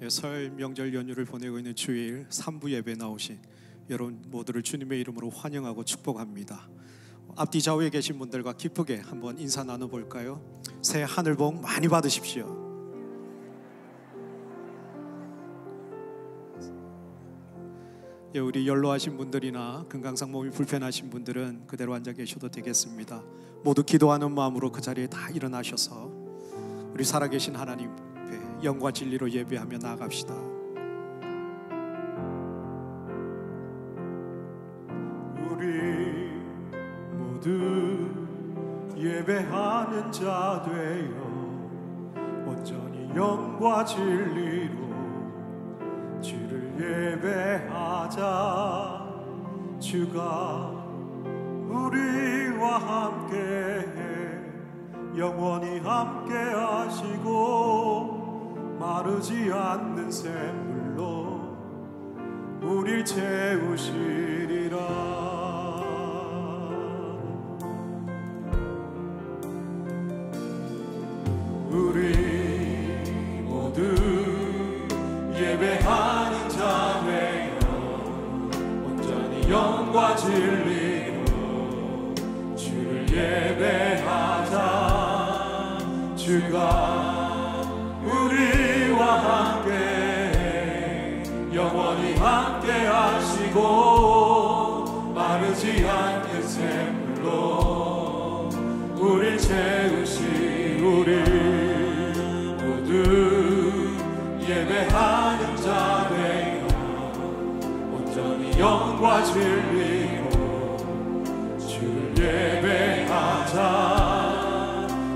설 명절 연휴를 보내고 있는 주일 3부 예배 나오신 여러분 모두를 주님의 이름으로 환영하고 축복합니다. 앞뒤 좌우에 계신 분들과 기쁘게 한번 인사 나눠볼까요? 새해 하늘 복 많이 받으십시오. 우리 연로하신 분들이나 건강상 몸이 불편하신 분들은 그대로 앉아 계셔도 되겠습니다. 모두 기도하는 마음으로 그 자리에 다 일어나셔서 우리 살아계신 하나님 앞에 영과 진리로 예배하며 나아갑시다. 우리 모두 예배하는 자 되어 온전히 영과 진리로 주를 예배하자. 주가 우리와 함께해 영원히 함께하시고 마르지 않는 샘물로 우릴 채우시리라. 우리 모두 예배하는 자 되어 온전히 영과 진리로 주를 예배하자. 주가 우리와 함께 영원히 함께 하시고 마르지 않는 샘물로 우릴 채우시. 우리 모두 예배하는 자 되어 온전히 영과 진리로 주를 예배하자.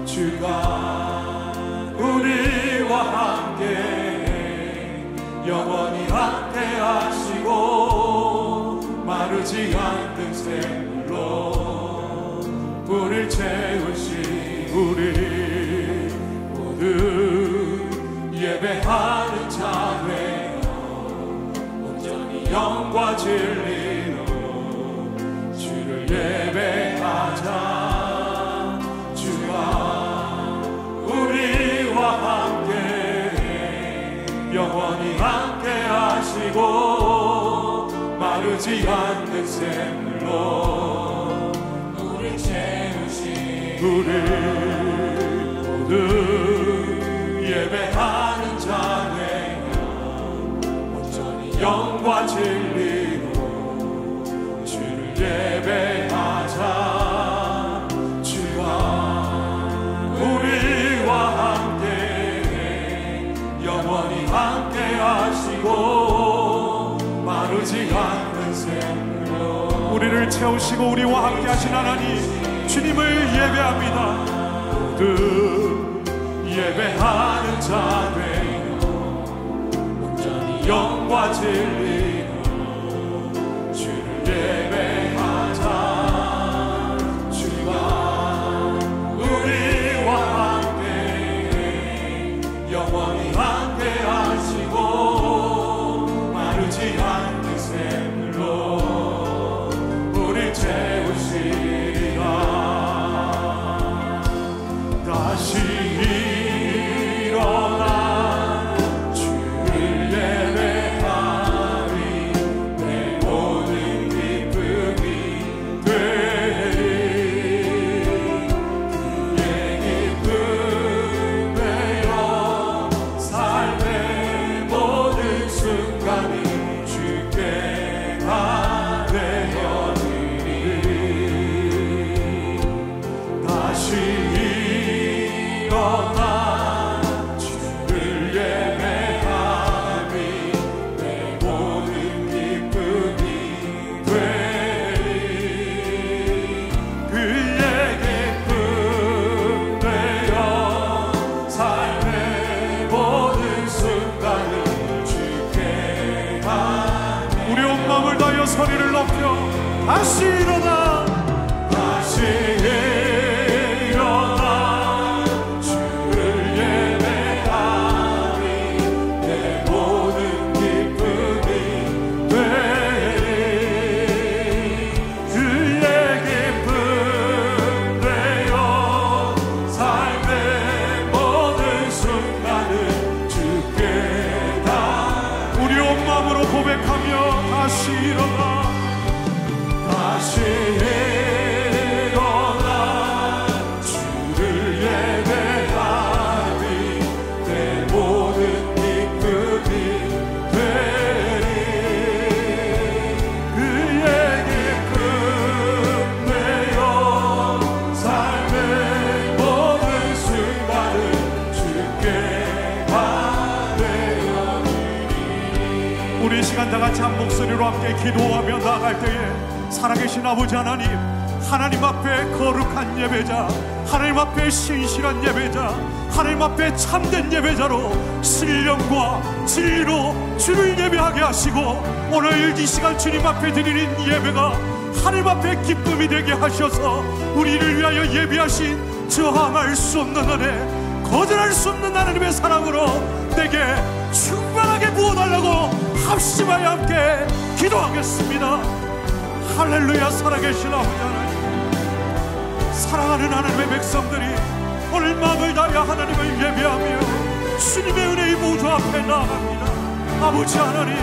주가 우리와 함께 영원히 함께 하시고 마르지 않는 샘물로 우릴 채우시. 우리 모두 예배하는 자 되어 온전히 영과 진리로 주를 예배하자. 주가 우리와 함께 영원히 함께 하시고 마르지 않는 샘물로 우릴 채우시. 우리 모두 예배하는 자 되어 온전히 영과 진리로 주를 예배하자. 주가 우리와 함께 영원히 함께 하시고 마르지 않는 샘물로 우리를 채우시고 우리와 함께 하신 하나님 주님을 예배합니다. 모두 예배하는 자 되어 온전히 영과 진리로 주를 예배하자. 주가 우리와 함께 영원히 함께 하시고 마르지 않는 샘물로 우릴 채우시리라. 다시 일어나 주를 예배하리. 내 모든 기쁨이 되리. 그의 기쁨 되어 삶의 모든 순간이 주께 다 되어지리. 다시 일어나 주를 예배하리. 내 모든 기쁨이 되리. 그의 기쁨 되어 삶의 모든 순간을 주께 하니. 우리 온 마음을 다하여 소리를 높여 다시 일어나. 다시 일어나 주를 예배하리. 내 모든 기쁨이 되리. 그의 기쁨 되어 삶의 모든 순간을 주께 다 일어나 다시 일어나 주를 예배하리 내 모든 기쁨이 되리 그의 기쁨 되어 삶의 모든 순간을 주께 우리 이 시간 다 같이 한 목소리로 함께 기도하며 나아갈 때에 살아계신 아버지 하나님, 하나님 앞에 거룩한 예배자, 하나님 앞에 신실한 예배자, 하나님 앞에 참된 예배자로 신령과 진리로 주를 예배하게 하시고 오늘 이 시간 주님 앞에 드리는 예배가 하나님 앞에 기쁨이 되게 하셔서 우리를 위하여 예비하신 저항할 수 없는 은혜, 거절할 수 없는 하나님의 사랑으로 내게 충만하게 부어달라고 합심하여 함께 기도하겠습니다. 할렐루야. 살아계신 아버지 하나님, 사랑하는 하나님의 백성들이 오늘 마음을 다하여 하나님을 예배하며 주님의 은혜의 보좌 앞에 나아갑니다. 아버지 하나님,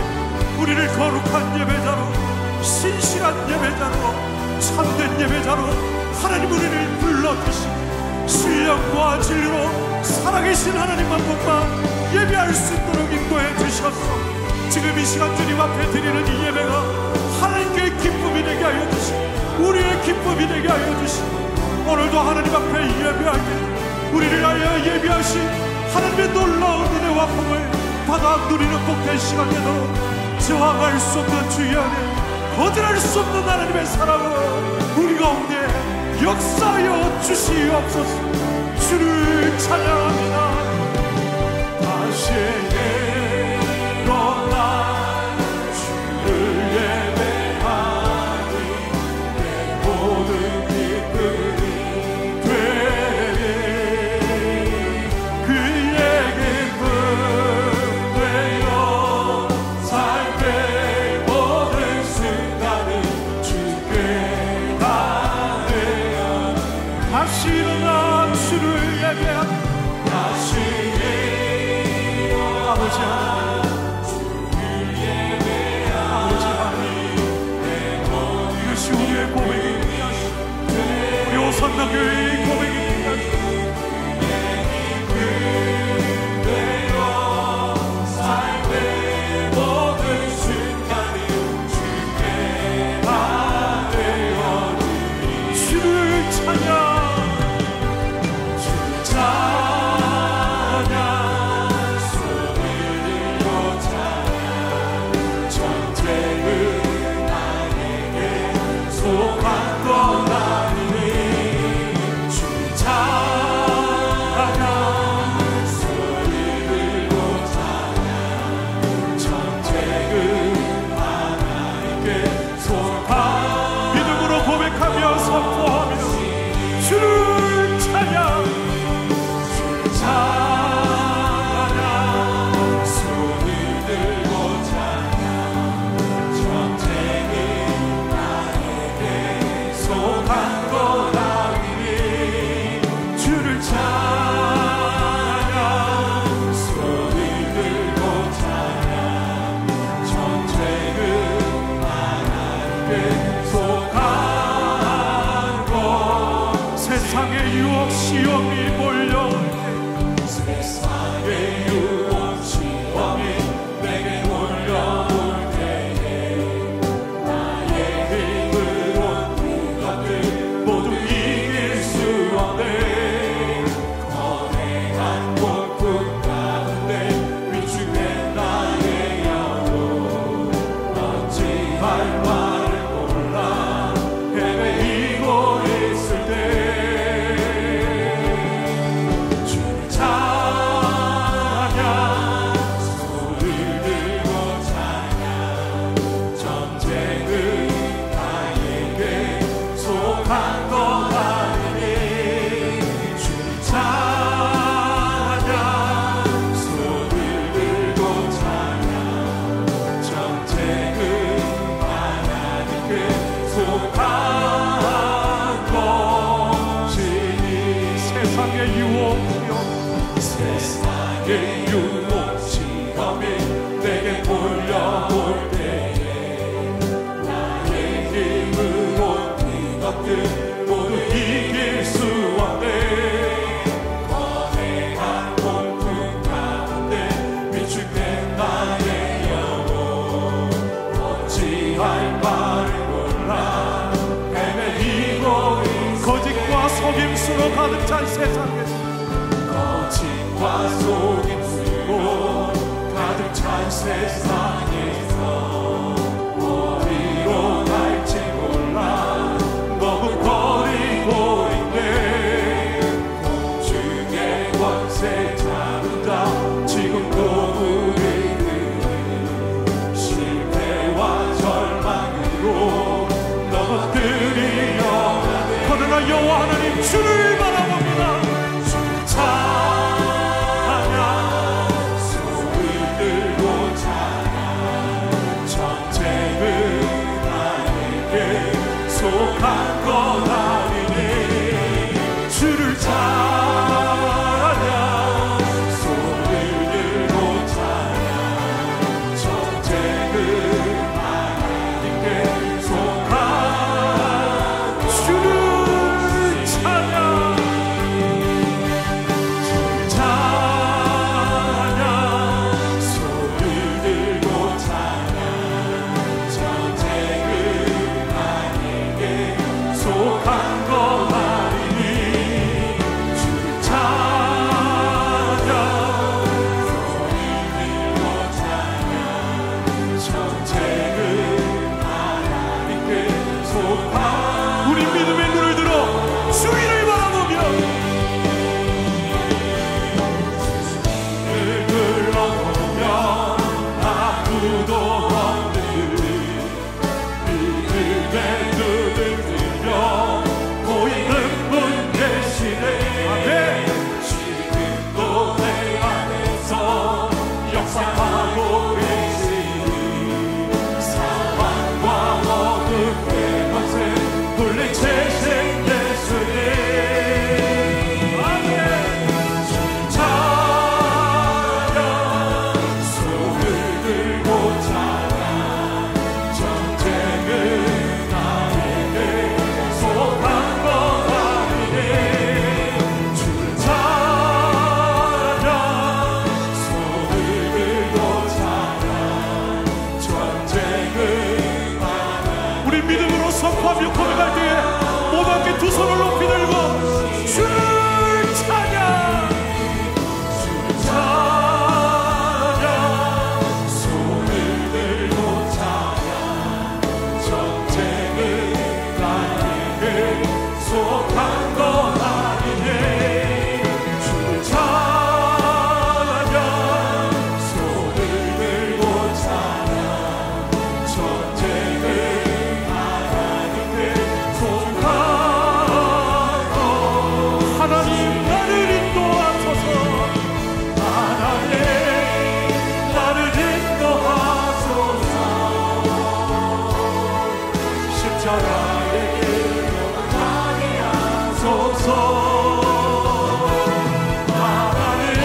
우리를 거룩한 예배자로, 신실한 예배자로, 참된 예배자로 하나님 우리를 불러주시고 신령과 진리로 살아계신 하나님만 본만 예배할 수 있도록 인도해 주셨소. 지금 이 시간 주님 앞에 드리는 이 예배가 하나님께 기쁨이 되게 하여 주시고 우리의 기쁨이 되게 하여 주시고 오늘도 하나님 앞에 예배할 때 우리를 위하여 예배하신 하나님의 놀라운 은혜와 복을 받아 누리는 복된 시간 되도록 저항할 수 없는 주의 안에 거절할 수 없는 하나님의 사랑을 우리 가운데 역사하여 주시옵소서. 주를 찬양합니다. 다시 일어나 주를 예배하니 내 모든 기쁨이 되리 그의 기쁨 되어 삶의 모든 순간을 주께 다하여 다시 일어나 주를 예배하니 다시 일어나 아버지 하나님 우리의 고백입니다. 우리 오선나교회의 고백입니다. 되어 삶의 모든 순간을 주께 바라오니 주를 찬양 주를 찬양 손을 들고 찬양 전쟁을 속한 것 아니니 거짓된 세상에서 거짓과 속임수로 가득 찬 세상에서 어디로 갈지 몰라 머뭇거리고있네. 공중의 권세 잡은다 지금도 우리는 실패와 절망으로 넘어뜨리려 하네. 그러나 여호와 하나님 주를 바라봅니다. 주를 찬양 손을 들고 찬양 전쟁은 나에게 속한 것 아니니. 주를 찬양 손을 들고 찬양 전쟁은 하나님께 속한 주를 찬양 찬양 손을 들고 찬양 전쟁은 나에게 속한 것 아니니. 주를 찬양 손을 들고 찬양 전쟁은 하나님께 속한. 우리 믿음의 눈을 들어 주위를 바라보며 흘러보면 아무도 없는 믿음의 눈을 들며 보이는 분 계시네. 지금도 내 안에서 역사하고 계시니. 사망과 어둠의 권세 물리치신 예수님. 찬양 손을 들고 찬양 전쟁은 나에게 속한 것 아니니. 주를 찬양 손을 들고 찬양 전쟁은 우리 믿음으로 선포하며 고백할 때에 모두 함께 두 손을 높이 들고 주를 찬양 찬양 손을 들고 찬양 전쟁은 나에게 속한 것 아니네. 주를 찬양 손을 들고 찬양 전쟁은 하나님께 속한 것. 하나님 나를 인도하소서. 하나님 나를 인도하소서. 십자가의 길로 가게 하소서. 하나님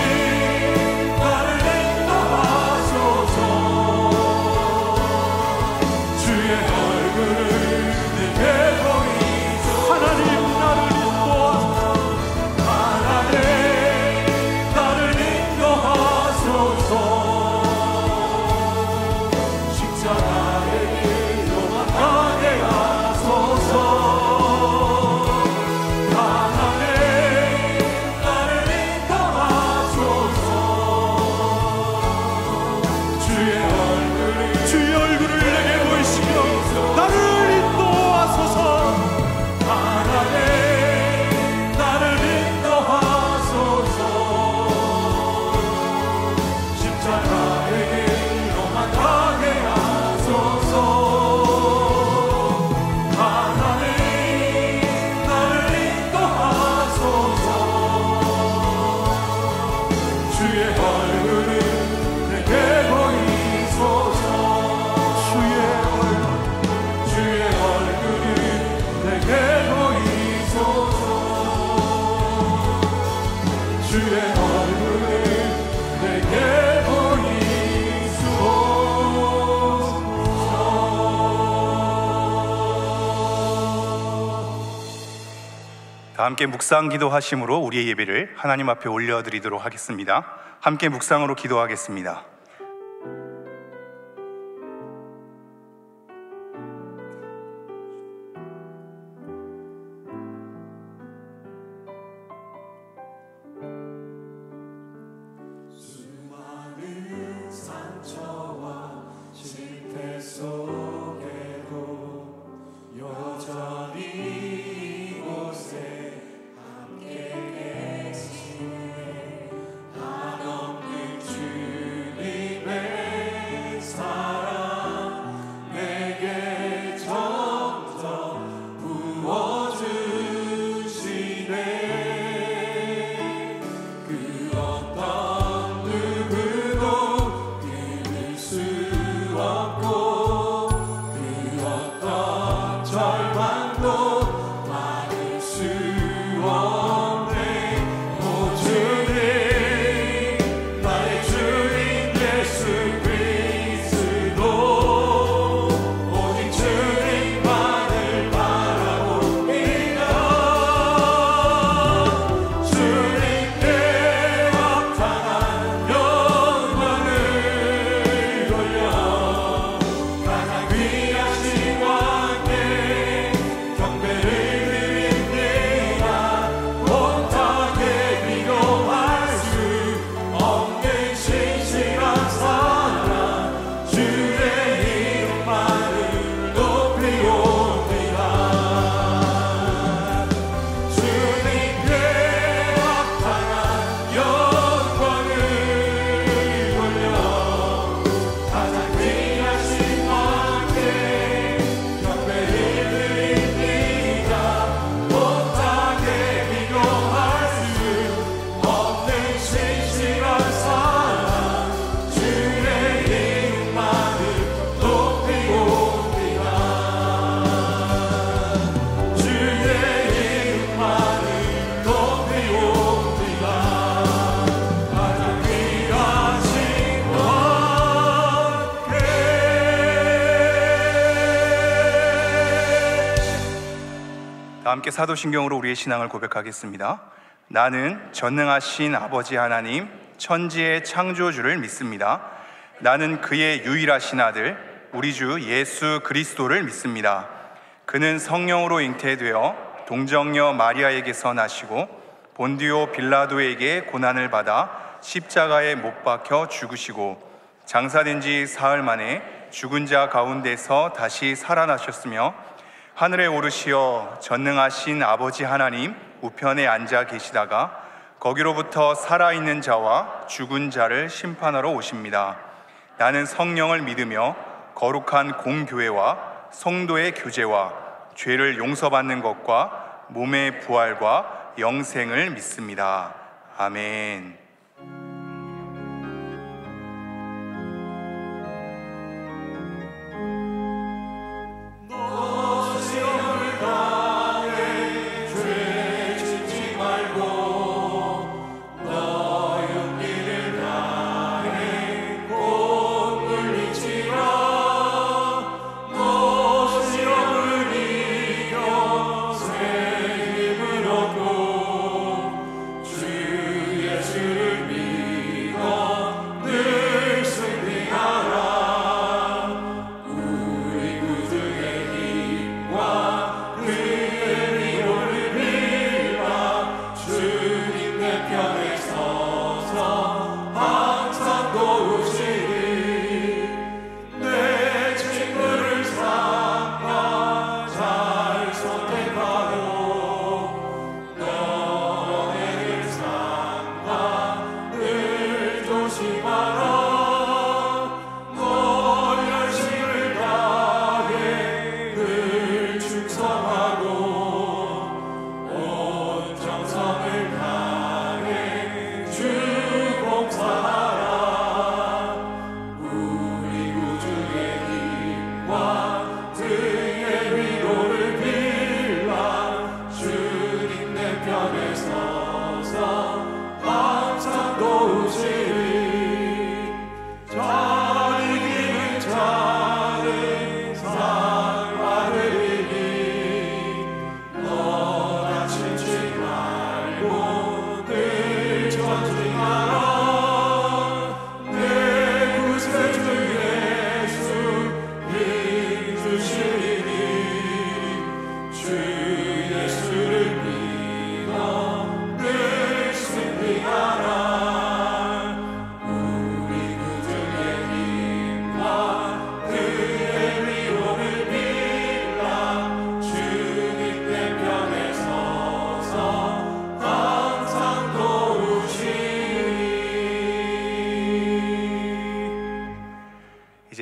나를 인도하소서. 주의 얼굴을 내게 보이소서. 하나님 나를 인도하소서. 하나님 나를 인도하소서. 십자가의 길로만 가게 하소서. 하나님 나를 인도하소서. 주의 얼굴을 내게 보이시며 나를 인도하소서. 하나님 나를 인도하소서. 십자가의 길로만 가게 하소서. 하나님 나를 인도하소서. 주의 얼굴을 내게 보이소서. 주의 얼굴을 내게 보이소서. 주의 얼굴을 내게 보이소서. 다 함께 묵상 기도하심으로 우리의 예배를 하나님 앞에 올려드리도록 하겠습니다. 함께 묵상으로 기도하겠습니다. 함께 사도신경으로 우리의 신앙을 고백하겠습니다. 나는 전능하신 아버지 하나님 천지의 창조주를 믿습니다. 나는 그의 유일하신 아들 우리 주 예수 그리스도를 믿습니다. 그는 성령으로 잉태되어 동정녀 마리아에게서 나시고 본디오 빌라도에게 고난을 받아 십자가에 못 박혀 죽으시고 장사된 지 사흘 만에 죽은 자 가운데서 다시 살아나셨으며 하늘에 오르시어 전능하신 아버지 하나님 우편에 앉아 계시다가 거기로부터 살아있는 자와 죽은 자를 심판하러 오십니다. 나는 성령을 믿으며 거룩한 공교회와 성도의 교제와 죄를 용서받는 것과 몸의 부활과 영생을 믿습니다. 아멘.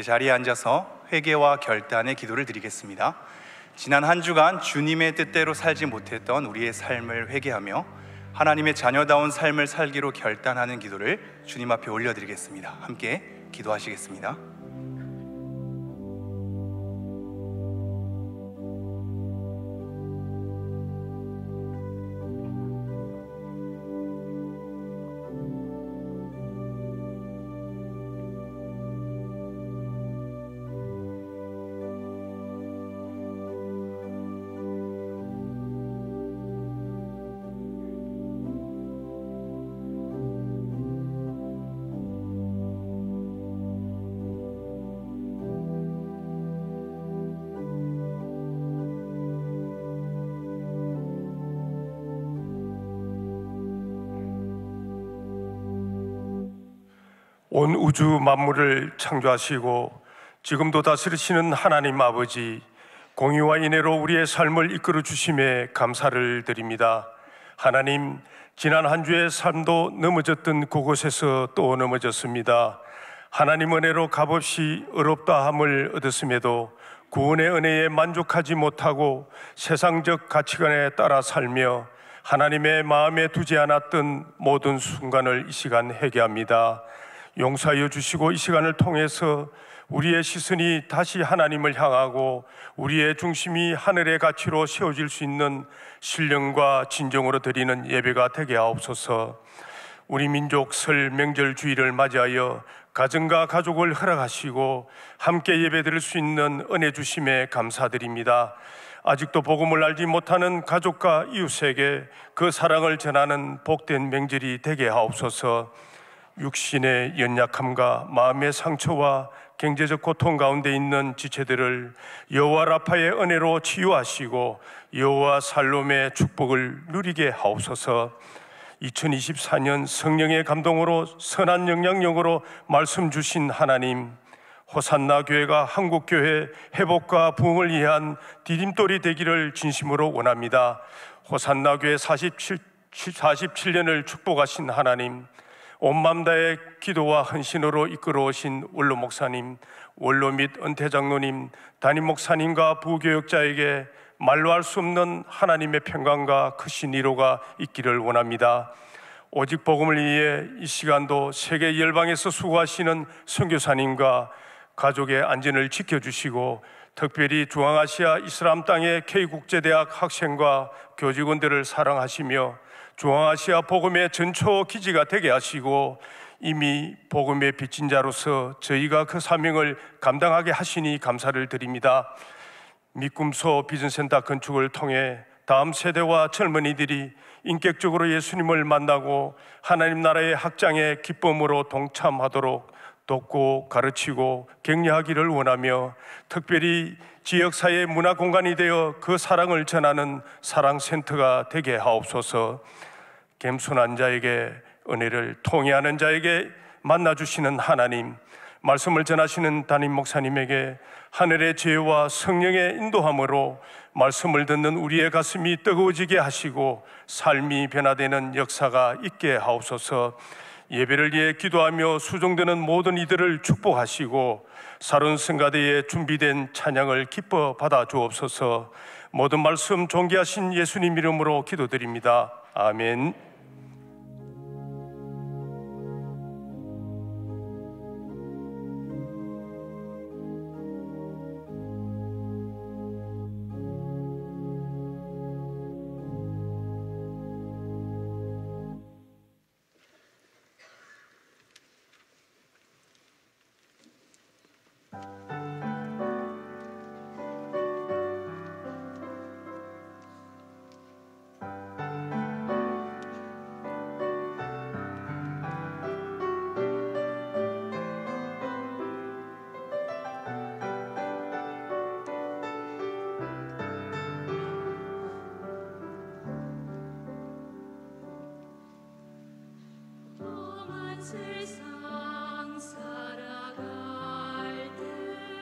이제 자리에 앉아서 회개와 결단의 기도를 드리겠습니다. 지난 한 주간 주님의 뜻대로 살지 못했던 우리의 삶을 회개하며 하나님의 자녀다운 삶을 살기로 결단하는 기도를 주님 앞에 올려드리겠습니다. 함께 기도하시겠습니다. 온 우주 만물을 창조하시고 지금도 다스리시는 하나님 아버지, 공의와 인애로 우리의 삶을 이끌어 주심에 감사를 드립니다. 하나님, 지난 한 주의 삶도 넘어졌던 그곳에서 또 넘어졌습니다. 하나님 은혜로 값없이 의롭다함을 얻었음에도 구원의 은혜에 만족하지 못하고 세상적 가치관에 따라 살며 하나님의 마음에 두지 않았던 모든 순간을 이 시간 회개합니다. 용서하여 주시고 이 시간을 통해서 우리의 시선이 다시 하나님을 향하고 우리의 중심이 하늘의 가치로 세워질 수 있는 신령과 진정으로 드리는 예배가 되게 하옵소서. 우리 민족 설 명절 주일을 맞이하여 가정과 가족을 허락하시고 함께 예배드릴 수 있는 은혜 주심에 감사드립니다. 아직도 복음을 알지 못하는 가족과 이웃에게 그 사랑을 전하는 복된 명절이 되게 하옵소서. 육신의 연약함과 마음의 상처와 경제적 고통 가운데 있는 지체들을 여호와 라파의 은혜로 치유하시고 여호와 살롬의 축복을 누리게 하옵소서. 2024년 성령의 감동으로 선한 영향력으로 말씀 주신 하나님, 호산나 교회가 한국교회 회복과 부흥을 위한 디딤돌이 되기를 진심으로 원합니다. 호산나 교회 47년을 축복하신 하나님, 온맘 다의 기도와 헌신으로 이끌어오신 원로 목사님, 원로 및 은퇴 장로님, 담임 목사님과 부교역자에게 말로 할 수 없는 하나님의 평강과 크신 위로가 있기를 원합니다. 오직 복음을 위해 이 시간도 세계 열방에서 수고하시는 선교사님과 가족의 안전을 지켜주시고, 특별히 중앙아시아 이슬람 땅의 K국제대학 학생과 교직원들을 사랑하시며 중앙아시아 복음의 전초 기지가 되게 하시고, 이미 복음의 빚진 자로서 저희가 그 사명을 감당하게 하시니 감사를 드립니다. 믿음소 비전센터 건축을 통해 다음 세대와 젊은이들이 인격적으로 예수님을 만나고 하나님 나라의 확장에 기쁨으로 동참하도록 돕고 가르치고 격려하기를 원하며, 특별히 지역사회 문화공간이 되어 그 사랑을 전하는 사랑센터가 되게 하옵소서. 겸손한 자에게 은혜를, 통회하는 자에게 만나주시는 하나님, 말씀을 전하시는 담임 목사님에게 하늘의 지혜와 성령의 인도함으로 말씀을 듣는 우리의 가슴이 뜨거워지게 하시고 삶이 변화되는 역사가 있게 하옵소서. 예배를 위해 기도하며 수종되는 모든 이들을 축복하시고 사론 성가대에 준비된 찬양을 기뻐 받아 주옵소서. 모든 말씀 존귀하신 예수님 이름으로 기도드립니다. 아멘. 세상 살아갈 때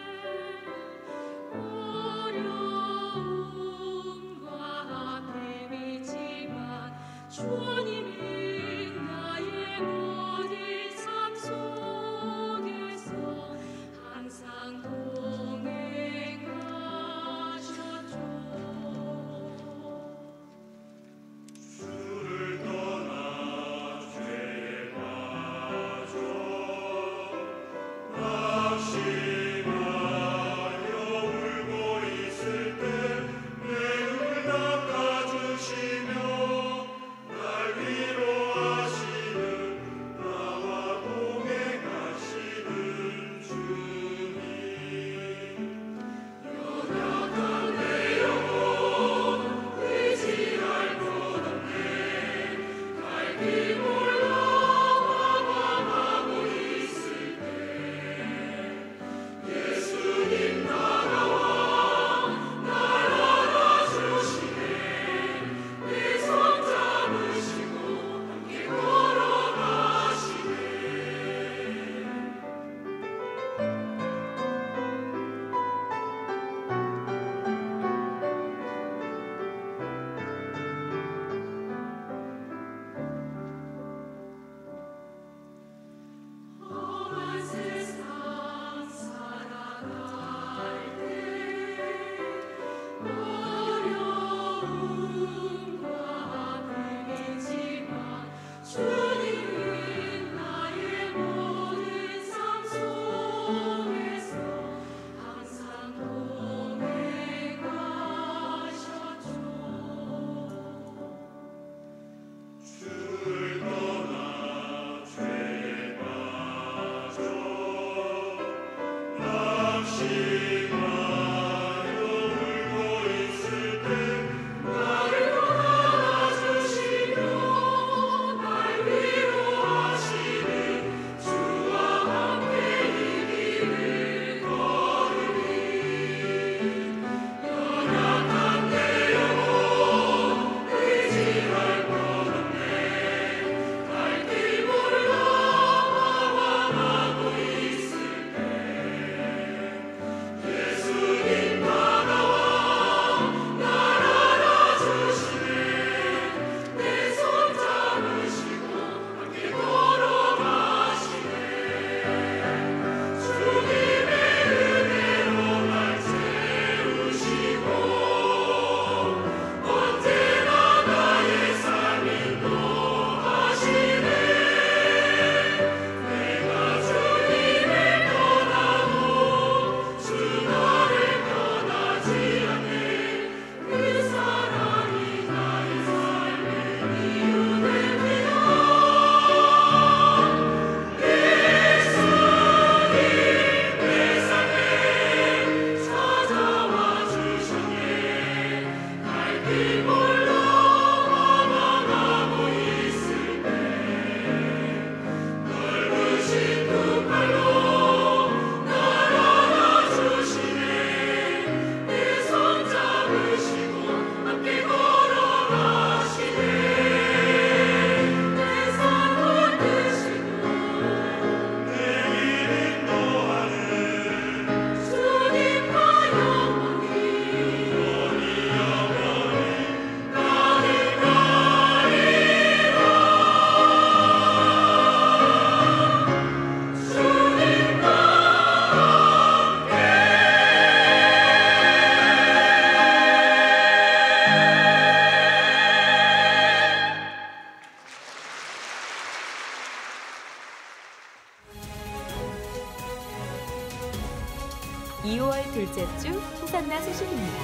2월 둘째 주 호산나 소식입니다.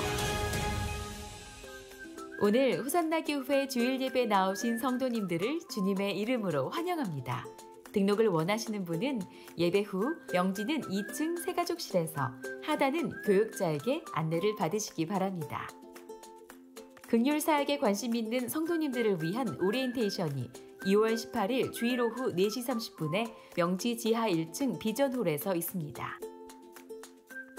오늘 호산나 교회 주일 예배 나오신 성도님들을 주님의 이름으로 환영합니다. 등록을 원하시는 분은 예배 후 명지는 2층 새가족실에서, 하단은 교육자에게 안내를 받으시기 바랍니다. 긍휼 사역에 관심 있는 성도님들을 위한 오리엔테이션이 2월 18일 주일 오후 4시 30분에 명지 지하 1층 비전홀에서 있습니다.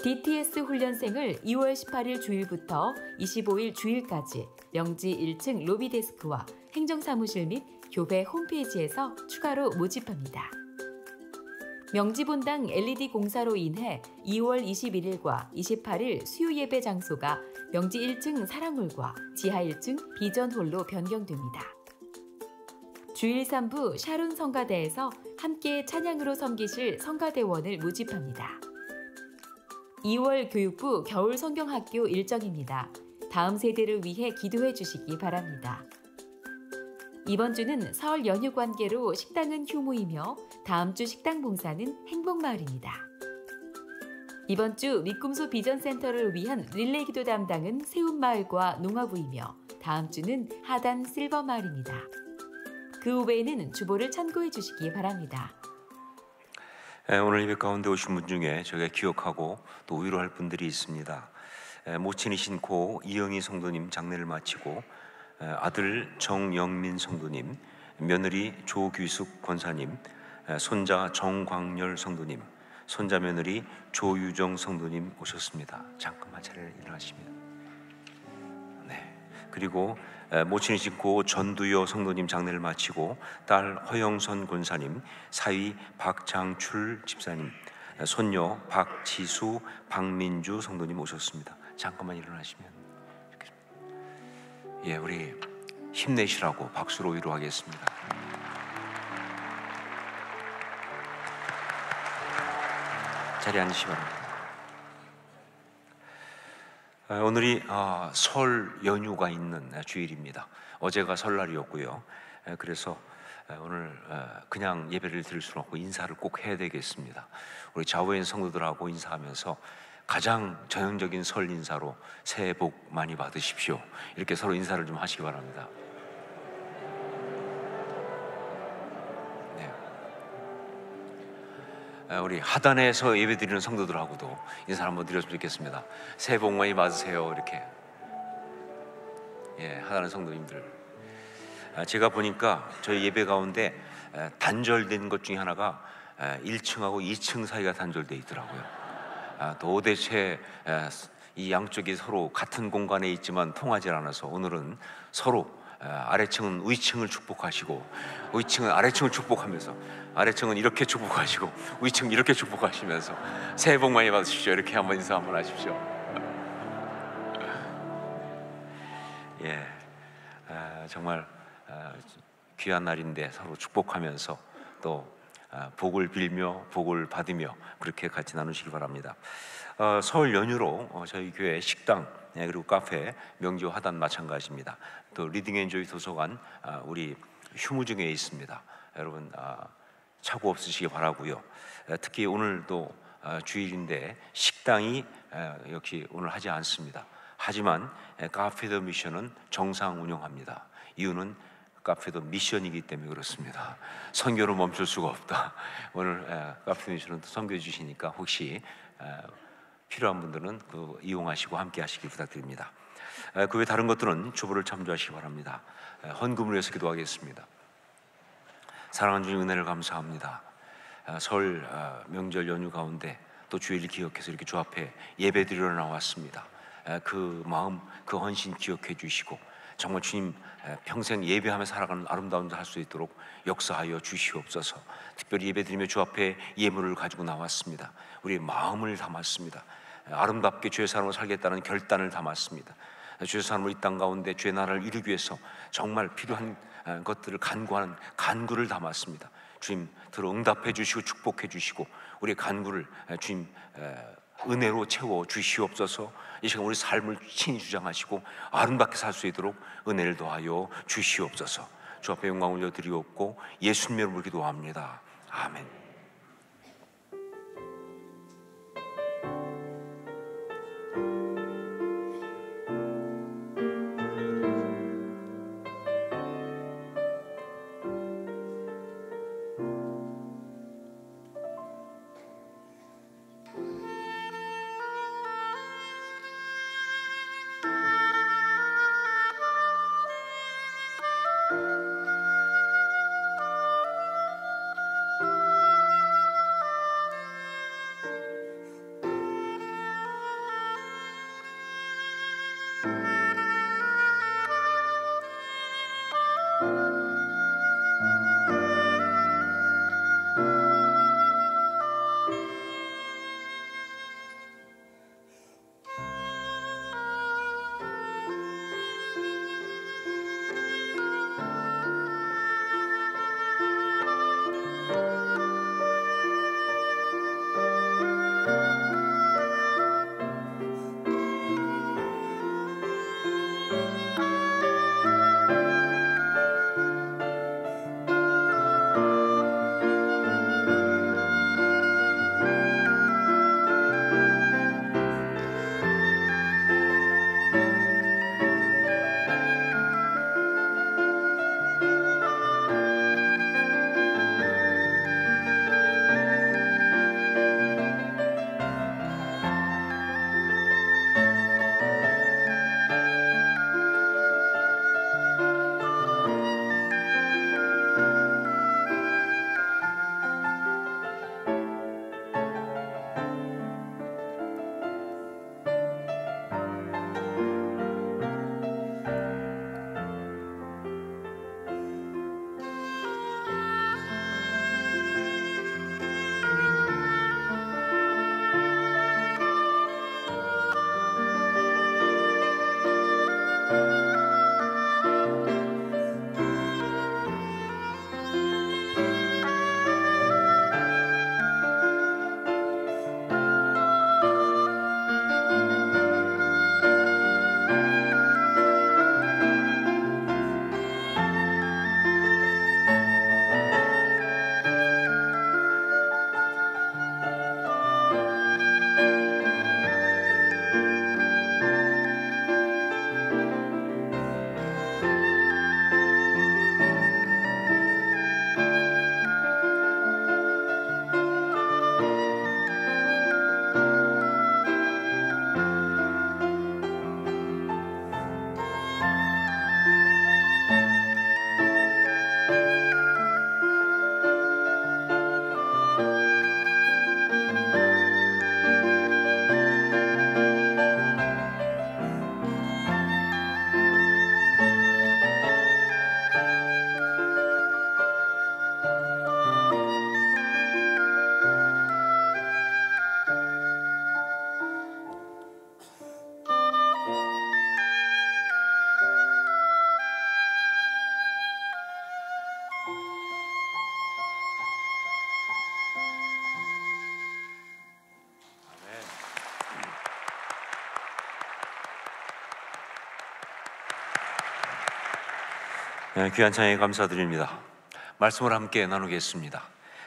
DTS 훈련생을 2월 18일 주일부터 25일 주일까지 명지 1층 로비 데스크와 행정사무실 및 교회 홈페이지에서 추가로 모집합니다. 명지 본당 LED 공사로 인해 2월 21일과 28일 수요 예배 장소가 명지 1층 사랑홀과 지하 1층 비전홀로 변경됩니다. 주일 3부 샤론 성가대에서 함께 찬양으로 섬기실 성가대원을 모집합니다. 2월 교육부 겨울 성경학교 일정입니다. 다음 세대를 위해 기도해 주시기 바랍니다. 이번 주는 설 연휴 관계로 식당은 휴무이며 다음 주 식당 봉사는 행복마을입니다. 이번 주 미꿈소 비전센터를 위한 릴레이 기도 담당은 세운마을과 농어부이며 다음 주는 하단 실버마을입니다. 그 외에는 주보를 참고해 주시기 바랍니다. 오늘 예배 가운데 오신 분 중에 저희가 기억하고 또 위로할 분들이 있습니다. 모친이신 고 이영희 성도님 장례를 마치고 아들 정영민 성도님, 며느리 조규숙 권사님, 손자 정광열 성도님, 손자 며느리 조유정 성도님 오셨습니다. 잠깐만 자리를 일어나시면. 네. 그리고 모친이신 고 전두여 성도님 장례를 마치고 딸 허영선 권사님, 사위 박장출 집사님, 손녀 박지수, 박민주 성도님 오셨습니다. 잠깐만 일어나시면. 예, 우리 힘내시라고 박수로 위로하겠습니다. 자리에 앉으시기 바랍니다. 오늘이 설 연휴가 있는 주일입니다. 어제가 설날이었고요. 그래서 오늘 그냥 예배를 드릴 수는 없고 인사를 꼭 해야 되겠습니다. 우리 좌우엔 성도들하고 인사하면서 가장 전형적인 설 인사로 새해 복 많이 받으십시오. 이렇게 서로 인사를 좀 하시기 바랍니다. 네. 우리 하단에서 예배드리는 성도들하고도 인사 한번 드렸으면 좋겠습니다. 새해 복 많이 받으세요. 이렇게. 예, 하단의 성도님들. 제가 보니까 저희 예배 가운데 단절된 것 중에 하나가 1층하고 2층 사이가 단절되어 있더라고요. 도대체 이 양쪽이 서로 같은 공간에 있지만 통하지 않아서 오늘은 서로 아래층은 위층을 축복하시고 위층은 아래층을 축복하면서 아래층은 이렇게 축복하시고 위층은 이렇게 축복하시면서 새해 복 많이 받으십시오. 이렇게 한번 인사 한번 하십시오. 예, 정말 귀한 날인데 서로 축복하면서 또 복을 빌며 복을 받으며 그렇게 같이 나누시기 바랍니다. 설 연휴로 저희 교회 식당 그리고 카페 명지와 하단 마찬가지입니다. 또 리딩앤조이 도서관 우리 휴무 중에 있습니다. 여러분 착오 없으시기 바라고요. 특히 오늘도 주일인데 식당이 역시 오늘 하지 않습니다. 하지만 카페 더 미션은 정상 운영합니다. 이유는 카페도 미션이기 때문에 그렇습니다. 선교를 멈출 수가 없다. 오늘 카페 미션은 선교해 주시니까 혹시 필요한 분들은 이용하시고 함께 하시길 부탁드립니다. 그 외 다른 것들은 주보를 참조하시기 바랍니다. 헌금을 위해서 기도하겠습니다. 사랑하는 주님 은혜를 감사합니다. 설 명절 연휴 가운데 또 주일을 기억해서 이렇게 주 앞에 예배 드리러 나왔습니다. 그 마음, 그 헌신 기억해 주시고 정말 주님 평생 예배하며 살아가는 아름다운 날 할 수 있도록 역사하여 주시옵소서. 특별히 예배드리며 주 앞에 예물을 가지고 나왔습니다. 우리의 마음을 담았습니다. 아름답게 주의 사람으로 살겠다는 결단을 담았습니다. 주의 사람으로 이 땅 가운데 주의 나라를 이루기 위해서 정말 필요한 것들을 간구하는 간구를 담았습니다. 주님 들어 응답해 주시고 축복해 주시고 우리의 간구를 주님 은혜로 채워 주시옵소서. 이 시간 우리 삶을 친히 주장하시고 아름답게 살 수 있도록 은혜를 더하여 주시옵소서. 주 앞에 영광 올려드리옵고 예수님의 이름으로 기도합니다. 아멘. 귀한 찬양에 감사드립니다. 말씀을 함께 나누겠습니다.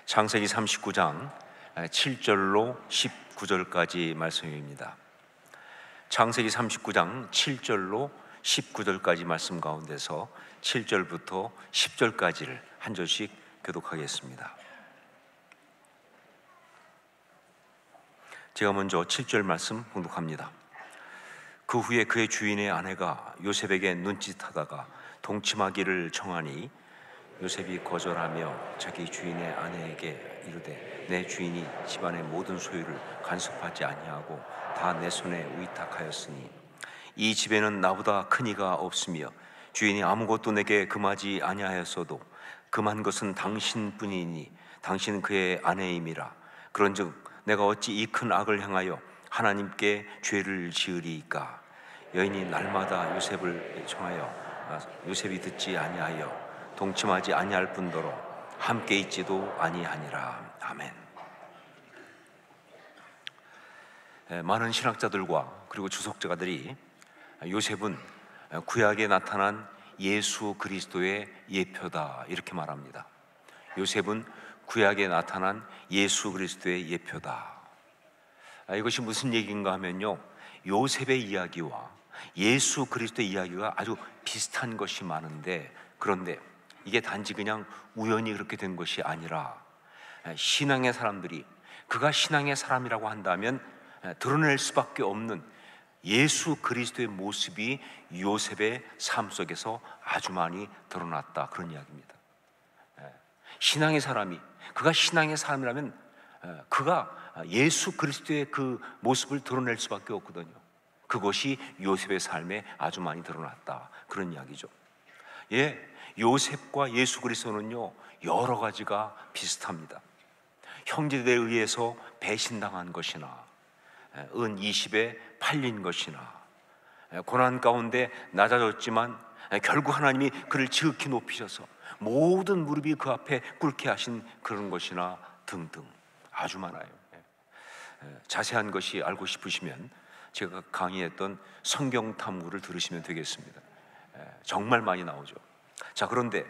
창세기 39장 7절로 19절까지 말씀입니다. 창세기 39장 7절로 19절까지 말씀 가운데서 7절부터 10절까지를 한 절씩 교독하겠습니다. 제가 먼저 7절 말씀 봉독합니다. 그 후에 그의 주인의 아내가 요셉에게 눈짓하다가 동침하기를 청하니 요셉이 거절하며 자기 주인의 아내에게 이르되 내 주인이 집안의 모든 소유를 간섭하지 아니하고 다 내 손에 위탁하였으니 이 집에는 나보다 큰 이가 없으며 주인이 아무것도 내게 금하지 아니하였어도 금한 것은 당신뿐이니 당신은 그의 아내임이라. 그런즉 내가 어찌 이 큰 악을 행하여 하나님께 죄를 지으리이까. 여인이 날마다 요셉을 청하여 요셉이 듣지 아니하여 동침하지 아니할 뿐더러 함께 있지도 아니하니라. 아멘. 많은 신학자들과 그리고 주석자들이 요셉은 구약에 나타난 예수 그리스도의 예표다 이렇게 말합니다. 요셉은 구약에 나타난 예수 그리스도의 예표다. 이것이 무슨 얘기인가 하면요, 요셉의 이야기와 예수 그리스도의 이야기가 아주 비슷한 것이 많은데, 그런데 이게 단지 그냥 우연히 그렇게 된 것이 아니라 신앙의 사람들이, 그가 신앙의 사람이라고 한다면 드러낼 수밖에 없는 예수 그리스도의 모습이 요셉의 삶 속에서 아주 많이 드러났다, 그런 이야기입니다. 신앙의 사람이, 그가 신앙의 사람이라면 그가 예수 그리스도의 그 모습을 드러낼 수밖에 없거든요. 그것이 요셉의 삶에 아주 많이 드러났다, 그런 이야기죠. 요셉과 예수 그리스도는요 여러 가지가 비슷합니다. 형제들에 의해서 배신당한 것이나 은 20에 팔린 것이나 고난 가운데 낮아졌지만 결국 하나님이 그를 지극히 높이셔서 모든 무릎이 그 앞에 꿇게 하신 그런 것이나 등등 아주 많아요. 자세한 것이 알고 싶으시면 제가 강의했던 성경 탐구를 들으시면 되겠습니다. 정말 많이 나오죠. 자, 그런데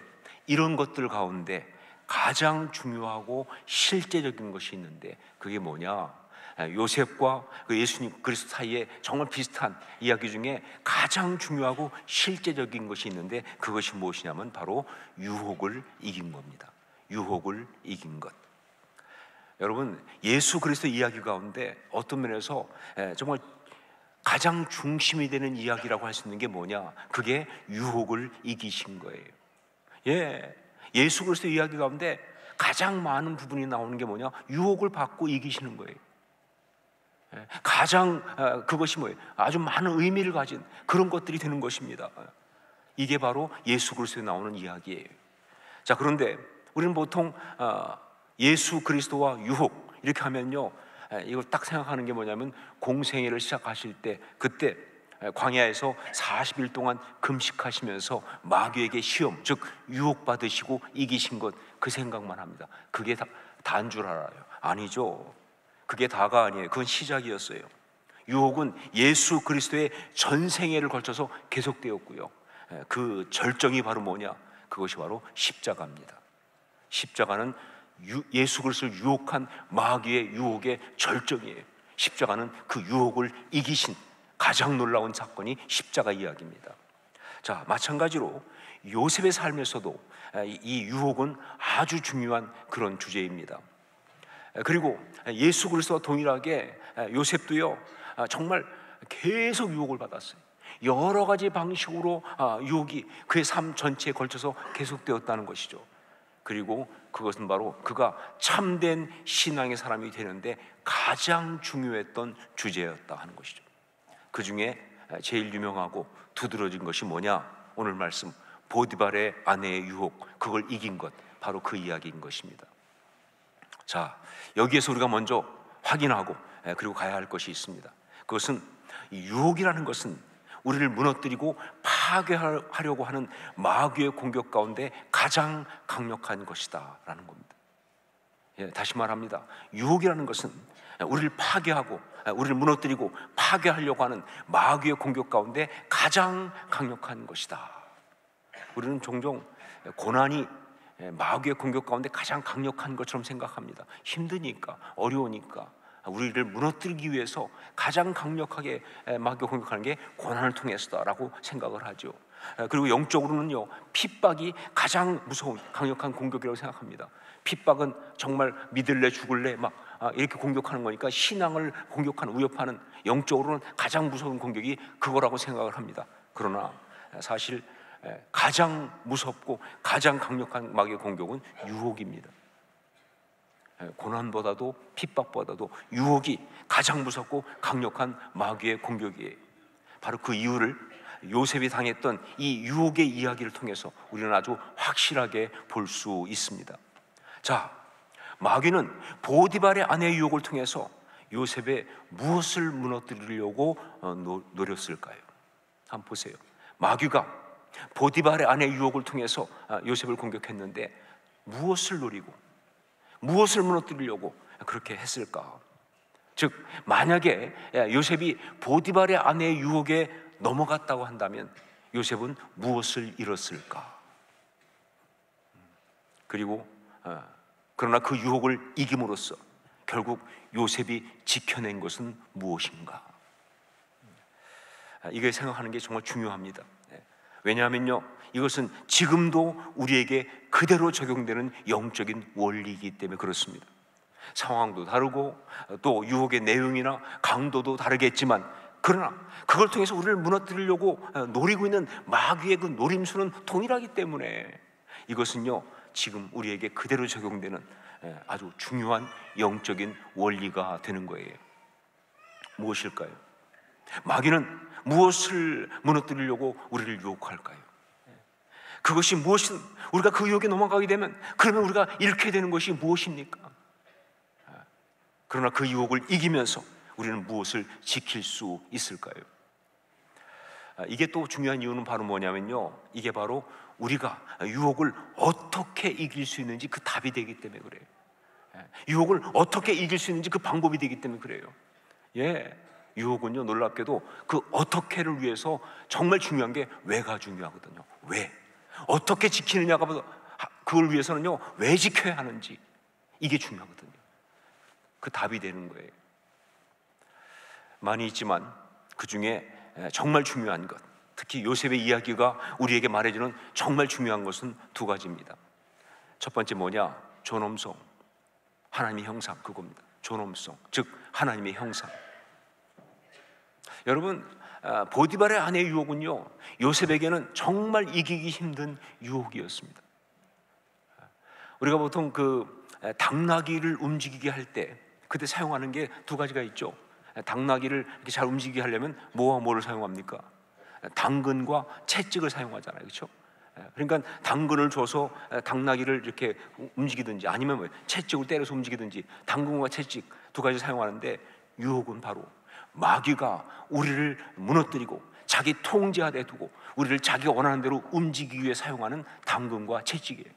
이런 것들 가운데 가장 중요하고 실제적인 것이 있는데 그게 뭐냐? 요셉과 그 예수님 그리스도 사이에 정말 비슷한 이야기 중에 가장 중요하고 실제적인 것이 있는데 그것이 무엇이냐면 바로 유혹을 이긴 겁니다. 유혹을 이긴 것. 여러분, 예수 그리스도 이야기 가운데 어떤 면에서 정말 가장 중심이 되는 이야기라고 할 수 있는 게 뭐냐? 그게 유혹을 이기신 거예요. 예수 그리스도 이야기 가운데 가장 많은 부분이 나오는 게 뭐냐? 유혹을 받고 이기시는 거예요. 가장 그것이 뭐예요? 아주 많은 의미를 가진 그런 것들이 되는 것입니다. 이게 바로 예수 그리스도에 나오는 이야기예요. 자, 그런데 우리는 보통 예수 그리스도와 유혹 이렇게 하면요, 이걸 딱 생각하는 게 뭐냐면 공생애를 시작하실 때 그때 광야에서 40일 동안 금식하시면서 마귀에게 시험, 즉 유혹받으시고 이기신 것, 그 생각만 합니다. 그게 다인 줄 알아요. 아니죠. 그게 다가 아니에요. 그건 시작이었어요. 유혹은 예수 그리스도의 전생애를 걸쳐서 계속되었고요. 그 절정이 바로 뭐냐? 그것이 바로 십자가입니다. 십자가는 예수 그리스도를 유혹한 마귀의 유혹의 절정이에요. 십자가는 그 유혹을 이기신 가장 놀라운 사건이 십자가 이야기입니다. 자, 마찬가지로 요셉의 삶에서도 이 유혹은 아주 중요한 그런 주제입니다. 그리고 예수 그리스도와 동일하게 요셉도요 정말 계속 유혹을 받았어요. 여러 가지 방식으로 유혹이 그의 삶 전체에 걸쳐서 계속되었다는 것이죠. 그리고 그것은 바로 그가 참된 신앙의 사람이 되는데 가장 중요했던 주제였다 하는 것이죠. 그 중에 제일 유명하고 두드러진 것이 뭐냐? 오늘 말씀 보디발의 아내의 유혹, 그걸 이긴 것, 바로 그 이야기인 것입니다. 자, 여기에서 우리가 먼저 확인하고 그리고 가야 할 것이 있습니다. 그것은 유혹이라는 것은 우리를 무너뜨리고 파괴하려고 하는 마귀의 공격 가운데 가장 강력한 것이다 라는 겁니다. 다시 말합니다. 유혹이라는 것은 우리를 파괴하고 우리를 무너뜨리고 파괴하려고 하는 마귀의 공격 가운데 가장 강력한 것이다. 우리는 종종 고난이 마귀의 공격 가운데 가장 강력한 것처럼 생각합니다. 힘드니까, 어려우니까 우리를 무너뜨리기 위해서 가장 강력하게 마귀가 공격하는 게 고난을 통해서다라고 생각을 하죠. 그리고 영적으로는요, 핍박이 가장 무서운 강력한 공격이라고 생각합니다. 핍박은 정말 믿을래 죽을래 막 이렇게 공격하는 거니까 신앙을 공격하는, 위협하는, 영적으로는 가장 무서운 공격이 그거라고 생각을 합니다. 그러나 사실 가장 무섭고 가장 강력한 마귀의 공격은 유혹입니다. 고난보다도 핍박보다도 유혹이 가장 무섭고 강력한 마귀의 공격이에요. 바로 그 이유를 요셉이 당했던 이 유혹의 이야기를 통해서 우리는 아주 확실하게 볼 수 있습니다. 자, 마귀는 보디발의 아내의 유혹을 통해서 요셉의 무엇을 무너뜨리려고 노렸을까요? 한번 보세요. 마귀가 보디발의 아내의 유혹을 통해서 요셉을 공격했는데 무엇을 노리고 무엇을 무너뜨리려고 그렇게 했을까? 즉, 만약에 요셉이 보디발의 아내의 유혹에 넘어갔다고 한다면 요셉은 무엇을 잃었을까? 그리고 그러나 그 유혹을 이김으로써 결국 요셉이 지켜낸 것은 무엇인가? 이걸 생각하는 게 정말 중요합니다. 왜냐하면요, 이것은 지금도 우리에게 그대로 적용되는 영적인 원리이기 때문에 그렇습니다. 상황도 다르고 또 유혹의 내용이나 강도도 다르겠지만, 그러나 그걸 통해서 우리를 무너뜨리려고 노리고 있는 마귀의 그 노림수는 동일하기 때문에 이것은요, 지금 우리에게 그대로 적용되는 아주 중요한 영적인 원리가 되는 거예요. 무엇일까요? 마귀는 무엇을 무너뜨리려고 우리를 유혹할까요? 그것이 무엇이든 우리가 그 유혹에 넘어가게 되면 그러면 우리가 잃게 되는 것이 무엇입니까? 그러나 그 유혹을 이기면서 우리는 무엇을 지킬 수 있을까요? 이게 또 중요한 이유는 바로 뭐냐면요, 이게 바로 우리가 유혹을 어떻게 이길 수 있는지 그 답이 되기 때문에 그래요. 유혹을 어떻게 이길 수 있는지 그 방법이 되기 때문에 그래요. 유혹은요, 놀랍게도 그 어떻게를 위해서 정말 중요한 게 왜가 중요하거든요. 왜? 어떻게 지키느냐가 보다 그걸 위해서는요, 왜 지켜야 하는지 이게 중요하거든요. 그 답이 되는 거예요. 많이 있지만 그 중에 정말 중요한 것, 특히 요셉의 이야기가 우리에게 말해주는 정말 중요한 것은 두 가지입니다. 첫 번째 뭐냐? 존엄성, 하나님의 형상, 그겁니다. 존엄성, 즉 하나님의 형상. 여러분, 보디발의 아내의 유혹은요, 요셉에게는 정말 이기기 힘든 유혹이었습니다. 우리가 보통 그 당나귀를 움직이게 할 때 그때 사용하는 게 두 가지가 있죠. 당나귀를 이렇게 잘 움직이게 하려면 뭐와 뭐를 사용합니까? 당근과 채찍을 사용하잖아요, 그렇죠? 그러니까 당근을 줘서 당나귀를 이렇게 움직이든지 아니면 뭐 채찍을 때려서 움직이든지 당근과 채찍 두 가지 사용하는데, 유혹은 바로 마귀가 우리를 무너뜨리고 자기 통제하에 두고 우리를 자기가 원하는 대로 움직이기 위해 사용하는 당근과 채찍이에요.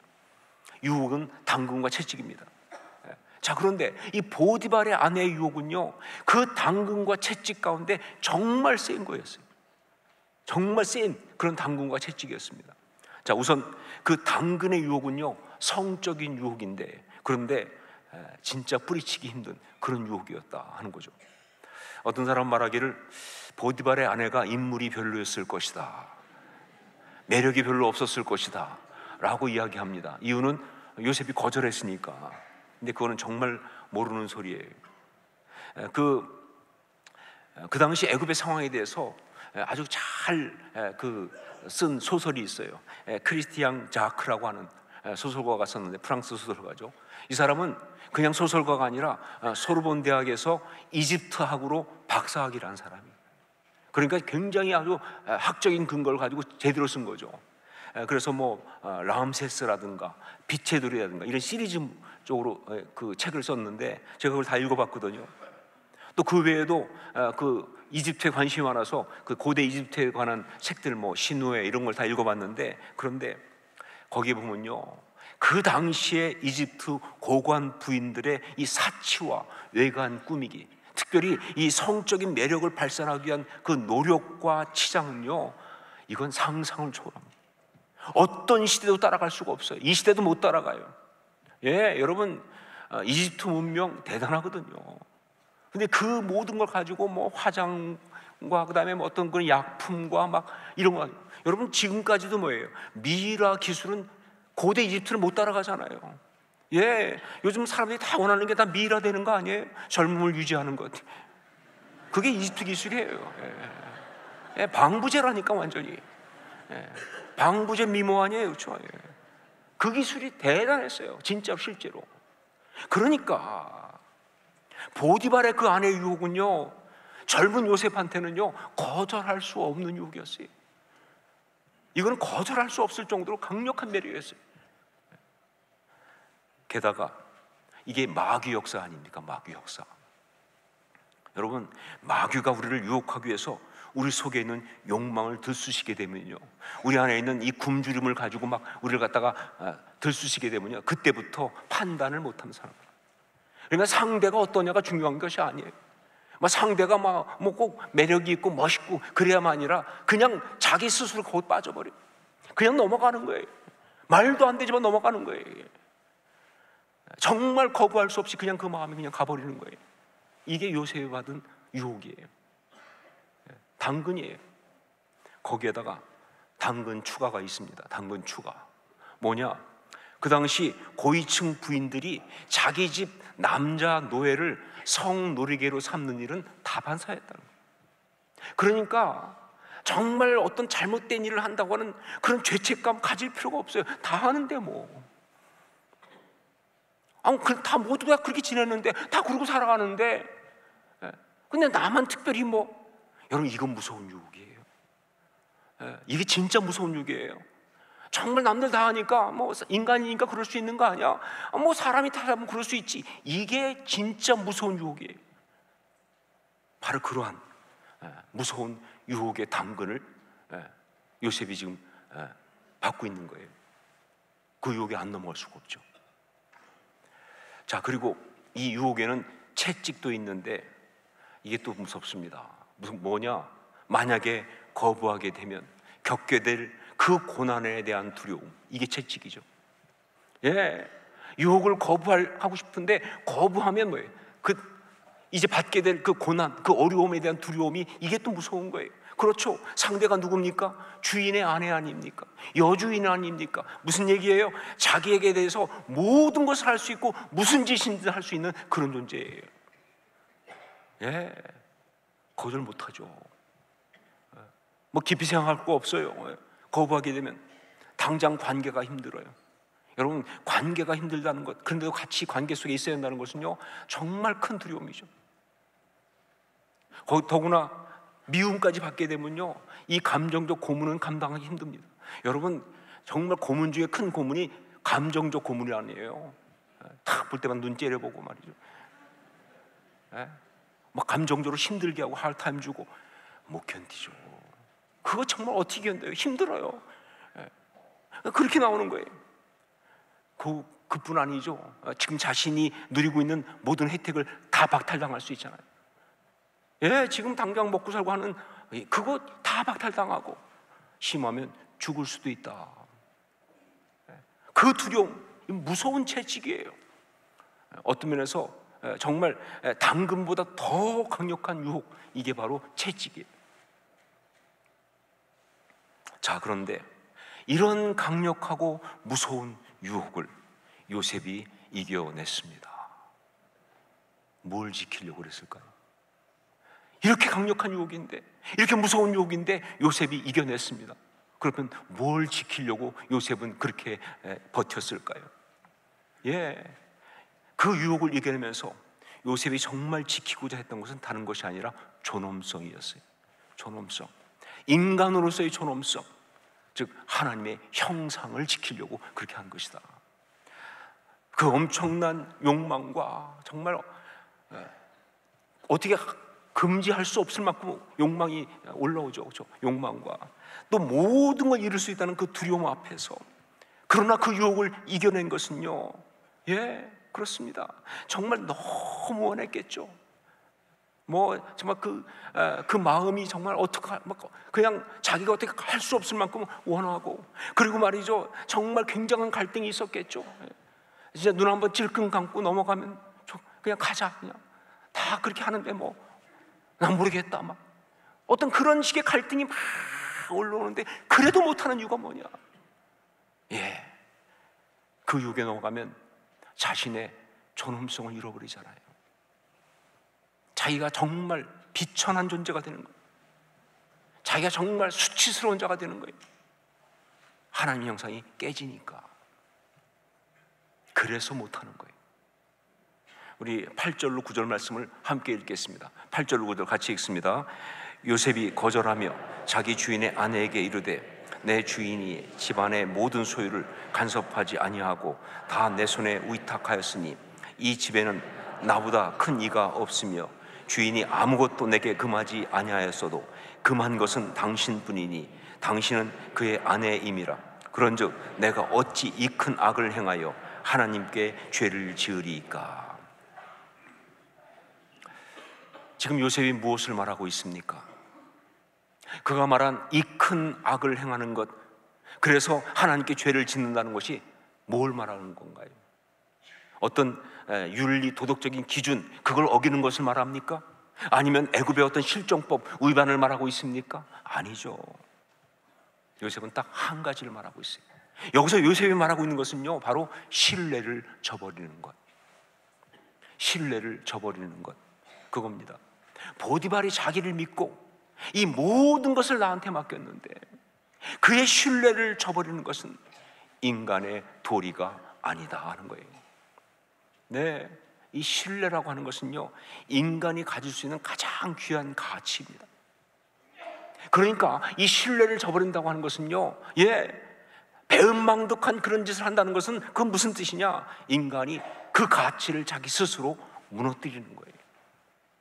유혹은 당근과 채찍입니다. 자, 그런데 이 보디발의 아내의 유혹은요, 그 당근과 채찍 가운데 정말 센 거였어요. 정말 센 그런 당근과 채찍이었습니다. 자, 우선 그 당근의 유혹은요, 성적인 유혹인데, 그런데 진짜 뿌리치기 힘든 그런 유혹이었다 하는 거죠. 어떤 사람 말하기를 보디발의 아내가 인물이 별로였을 것이다, 매력이 별로 없었을 것이다 라고 이야기합니다. 이유는 요셉이 거절했으니까. 근데 그거는 정말 모르는 소리예요. 그 당시 애굽의 상황에 대해서 아주 잘 쓴 소설이 있어요. 크리스티앙 자크라고 하는 소설가가 썼는데, 프랑스 소설가죠. 이 사람은 그냥 소설가가 아니라 소르본 대학에서 이집트학으로 박사학위를 한 사람이에요. 그러니까 굉장히 아주 학적인 근거를 가지고 제대로 쓴 거죠. 그래서 뭐 라암세스라든가 빛의 돌이라든가 이런 시리즈 쪽으로 그 책을 썼는데 제가 그걸 다 읽어봤거든요. 또 그 외에도 그 이집트에 관심이 많아서 그 고대 이집트에 관한 책들, 뭐 신후에 이런 걸 다 읽어봤는데, 그런데 거기에 보면요, 그 당시에 이집트 고관 부인들의 이 사치와 외관 꾸미기, 특별히 이 성적인 매력을 발산하기 위한 그 노력과 치장은요, 이건 상상을 초월합니다. 어떤 시대도 따라갈 수가 없어요. 이 시대도 못 따라가요. 예, 여러분, 이집트 문명 대단하거든요. 근데 그 모든 걸 가지고 뭐 화장과 그다음에 뭐 어떤 그런 약품과 막 이런 거, 여러분 지금까지도 뭐예요? 미라 기술은 고대 이집트를 못 따라가잖아요. 예, 요즘 사람들이 다 원하는 게 다 미라 되는 거 아니에요? 젊음을 유지하는 것. 그게 이집트 기술이에요. 예, 방부제라니까 완전히. 예, 방부제 미모 아니에요, 그렇죠? 예. 그 기술이 대단했어요, 진짜 실제로. 그러니까 보디발의 그 아내의 유혹은요, 젊은 요셉한테는요 거절할 수 없는 유혹이었어요. 이거는 거절할 수 없을 정도로 강력한 매력이었어요. 게다가 이게 마귀 역사 아닙니까? 마귀 역사. 여러분, 마귀가 우리를 유혹하기 위해서 우리 속에 있는 욕망을 들쑤시게 되면요, 우리 안에 있는 이 굶주림을 가지고 막 우리를 갖다가 들쑤시게 되면요, 그때부터 판단을 못하는 사람. 그러니까 상대가 어떠냐가 중요한 것이 아니에요. 막 상대가 막 뭐 꼭 매력이 있고 멋있고 그래야만 아니라 그냥 자기 스스로 거기 빠져버려요. 그냥 넘어가는 거예요. 말도 안 되지만 넘어가는 거예요. 정말 거부할 수 없이 그냥 그 마음이 그냥 가버리는 거예요. 이게 요셉이 받은 유혹이에요. 당근이에요. 거기에다가 당근 추가가 있습니다. 당근 추가. 뭐냐? 그 당시 고위층 부인들이 자기 집 남자 노예를 성놀이개로 삼는 일은 다반사였다는 거예요. 그러니까 정말 어떤 잘못된 일을 한다고 하는 그런 죄책감 가질 필요가 없어요. 다 하는데 뭐. 다 모두가 그렇게 지냈는데, 다 그러고 살아가는데, 근데 나만 특별히 뭐. 여러분, 이건 무서운 유혹이에요. 이게 진짜 무서운 유혹이에요. 정말 남들 다 하니까 뭐 인간이니까 그럴 수 있는 거 아니야? 뭐 사람이 다 하면 그럴 수 있지. 이게 진짜 무서운 유혹이에요. 바로 그러한 무서운 유혹의 당근을 요셉이 지금 받고 있는 거예요. 그 유혹에 안 넘어갈 수가 없죠. 자, 그리고 이 유혹에는 채찍도 있는데 이게 또 무섭습니다. 뭐냐? 만약에 거부하게 되면 겪게 될 그 고난에 대한 두려움, 이게 채찍이죠. 예, 유혹을 거부하고 싶은데 거부하면 뭐예요? 이제 받게 될 그 고난, 그 어려움에 대한 두려움이, 이게 또 무서운 거예요. 그렇죠. 상대가 누굽니까? 주인의 아내 아닙니까? 여주인 아닙니까? 무슨 얘기예요? 자기에게 대해서 모든 것을 할 수 있고 무슨 짓인지 할 수 있는 그런 존재예요. 예, 거절 못하죠. 뭐 깊이 생각할 거 없어요. 거부하게 되면 당장 관계가 힘들어요. 여러분, 관계가 힘들다는 것, 그런데도 같이 관계 속에 있어야 한다는 것은요 정말 큰 두려움이죠. 더구나 미움까지 받게 되면요, 이 감정적 고문은 감당하기 힘듭니다. 여러분, 정말 고문 중에 큰 고문이 감정적 고문이 아니에요. 탁 볼 때만 눈 째려보고 말이죠. 막 감정적으로 힘들게 하고 할타임 주고 못 견디죠. 그거 정말 어떻게 견뎌요? 힘들어요. 그렇게 나오는 거예요. 그뿐 아니죠. 지금 자신이 누리고 있는 모든 혜택을 다 박탈당할 수 있잖아요. 예, 지금 당장 먹고 살고 하는 그거 다 박탈당하고 심하면 죽을 수도 있다. 그 두려움, 무서운 채찍이에요. 어떤 면에서 정말 당근보다 더 강력한 유혹, 이게 바로 채찍이에요. 자, 그런데 이런 강력하고 무서운 유혹을 요셉이 이겨냈습니다. 뭘 지키려고 그랬을까요? 이렇게 강력한 유혹인데, 이렇게 무서운 유혹인데 요셉이 이겨냈습니다. 그러면 뭘 지키려고 요셉은 그렇게 버텼을까요? 예, 그 유혹을 이겨내면서 요셉이 정말 지키고자 했던 것은 다른 것이 아니라 존엄성이었어요. 존엄성, 인간으로서의 존엄성, 즉 하나님의 형상을 지키려고 그렇게 한 것이다. 그 엄청난 욕망과 정말 어떻게 금지할 수 없을 만큼 욕망이 올라오죠. 그렇죠? 욕망과 또 모든 걸 이룰 수 있다는 그 두려움 앞에서, 그러나 그 유혹을 이겨낸 것은요, 예, 그렇습니다. 정말 너무 원했겠죠. 정말 그 마음이 정말 그냥 자기가 어떻게 할 수 없을 만큼 원하고, 그리고 말이죠, 정말 굉장한 갈등이 있었겠죠. 진짜 눈 한번 찔끔 감고 넘어가면 그냥 가자, 그냥 다 그렇게 하는데 난 모르겠다, 어떤 그런 식의 갈등이 막 올라오는데 그래도 못하는 이유가 뭐냐? 그 유혹에 넘어가면 자신의 존엄성을 잃어버리잖아요. 자기가 정말 비천한 존재가 되는 거예요. 자기가 정말 수치스러운 자가 되는 거예요. 하나님의 형상이 깨지니까. 그래서 못하는 거예요. 우리 8절로 9절 말씀을 함께 읽겠습니다. 8절로 9절 같이 읽습니다. 요셉이 거절하며 자기 주인의 아내에게 이르되 내 주인이 집안의 모든 소유를 간섭하지 아니하고 다 내 손에 위탁하였으니 이 집에는 나보다 큰 이가 없으며 주인이 아무것도 내게 금하지 아니하였어도 금한 것은 당신뿐이니 당신은 그의 아내임이라. 그런즉 내가 어찌 이 큰 악을 행하여 하나님께 죄를 지으리이까. 지금 요셉이 무엇을 말하고 있습니까? 그가 말한 이 큰 악을 행하는 것, 그래서 하나님께 죄를 짓는다는 것이 뭘 말하는 건가요? 어떤 윤리 도덕적인 기준, 그걸 어기는 것을 말합니까? 아니면 애굽의 어떤 실정법 위반을 말하고 있습니까? 아니죠. 요셉은 딱 한 가지를 말하고 있어요. 여기서 요셉이 말하고 있는 것은요, 바로 신뢰를 저버리는 것. 신뢰를 저버리는 것, 그겁니다. 보디발이 자기를 믿고 이 모든 것을 나한테 맡겼는데 그의 신뢰를 저버리는 것은 인간의 도리가 아니다 하는 거예요. 네, 이 신뢰라고 하는 것은요, 인간이 가질 수 있는 가장 귀한 가치입니다. 그러니까 이 신뢰를 저버린다고 하는 것은요, 배은망덕한 그런 짓을 한다는 것은 그건 무슨 뜻이냐? 인간이 그 가치를 자기 스스로 무너뜨리는 거예요.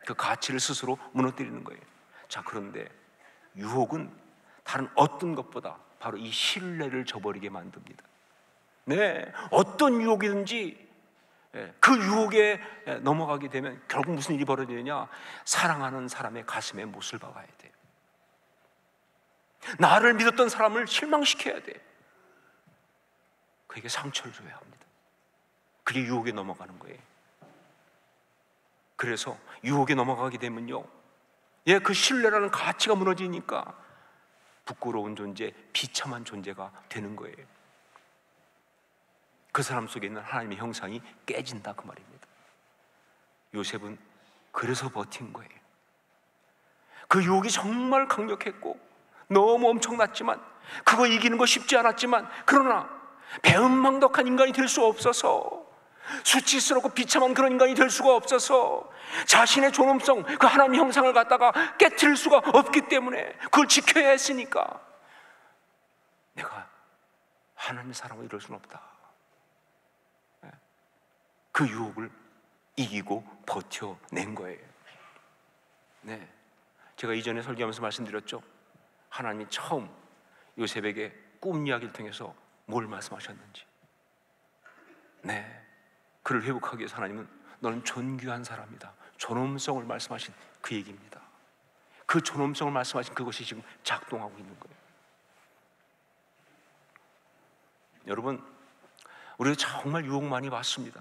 그 가치를 스스로 무너뜨리는 거예요. 자, 그런데 유혹은 다른 어떤 것보다 바로 이 신뢰를 저버리게 만듭니다. 네, 어떤 유혹이든지 그 유혹에 넘어가게 되면 결국 무슨 일이 벌어지느냐? 사랑하는 사람의 가슴에 못을 박아야 돼요. 나를 믿었던 사람을 실망시켜야 돼요. 그에게 상처를 줘야 합니다. 그게 유혹에 넘어가는 거예요. 그래서 유혹에 넘어가게 되면요, 그 신뢰라는 가치가 무너지니까 부끄러운 존재, 비참한 존재가 되는 거예요. 그 사람 속에 있는 하나님의 형상이 깨진다, 그 말입니다. 요셉은 그래서 버틴 거예요. 그 유혹이 정말 강력했고 너무 엄청났지만, 그거 이기는 거 쉽지 않았지만, 그러나 배은망덕한 인간이 될 수 없어서, 수치스럽고 비참한 그런 인간이 될 수가 없어서, 자신의 존엄성, 그 하나님의 형상을 갖다가 깨트릴 수가 없기 때문에 그걸 지켜야 했으니까, 내가 하나님의 사람을 이룰 수는 없다. 그 유혹을 이기고 버텨낸 거예요. 네, 제가 이전에 설교하면서 말씀드렸죠. 하나님이 처음 요셉에게 꿈 이야기를 통해서 뭘 말씀하셨는지. 네, 그를 회복하기 위해서 하나님은 너는 존귀한 사람이다, 존엄성을 말씀하신 그 얘기입니다. 그 존엄성을 말씀하신 그것이 지금 작동하고 있는 거예요. 여러분, 우리가 정말 유혹 많이 받습니다.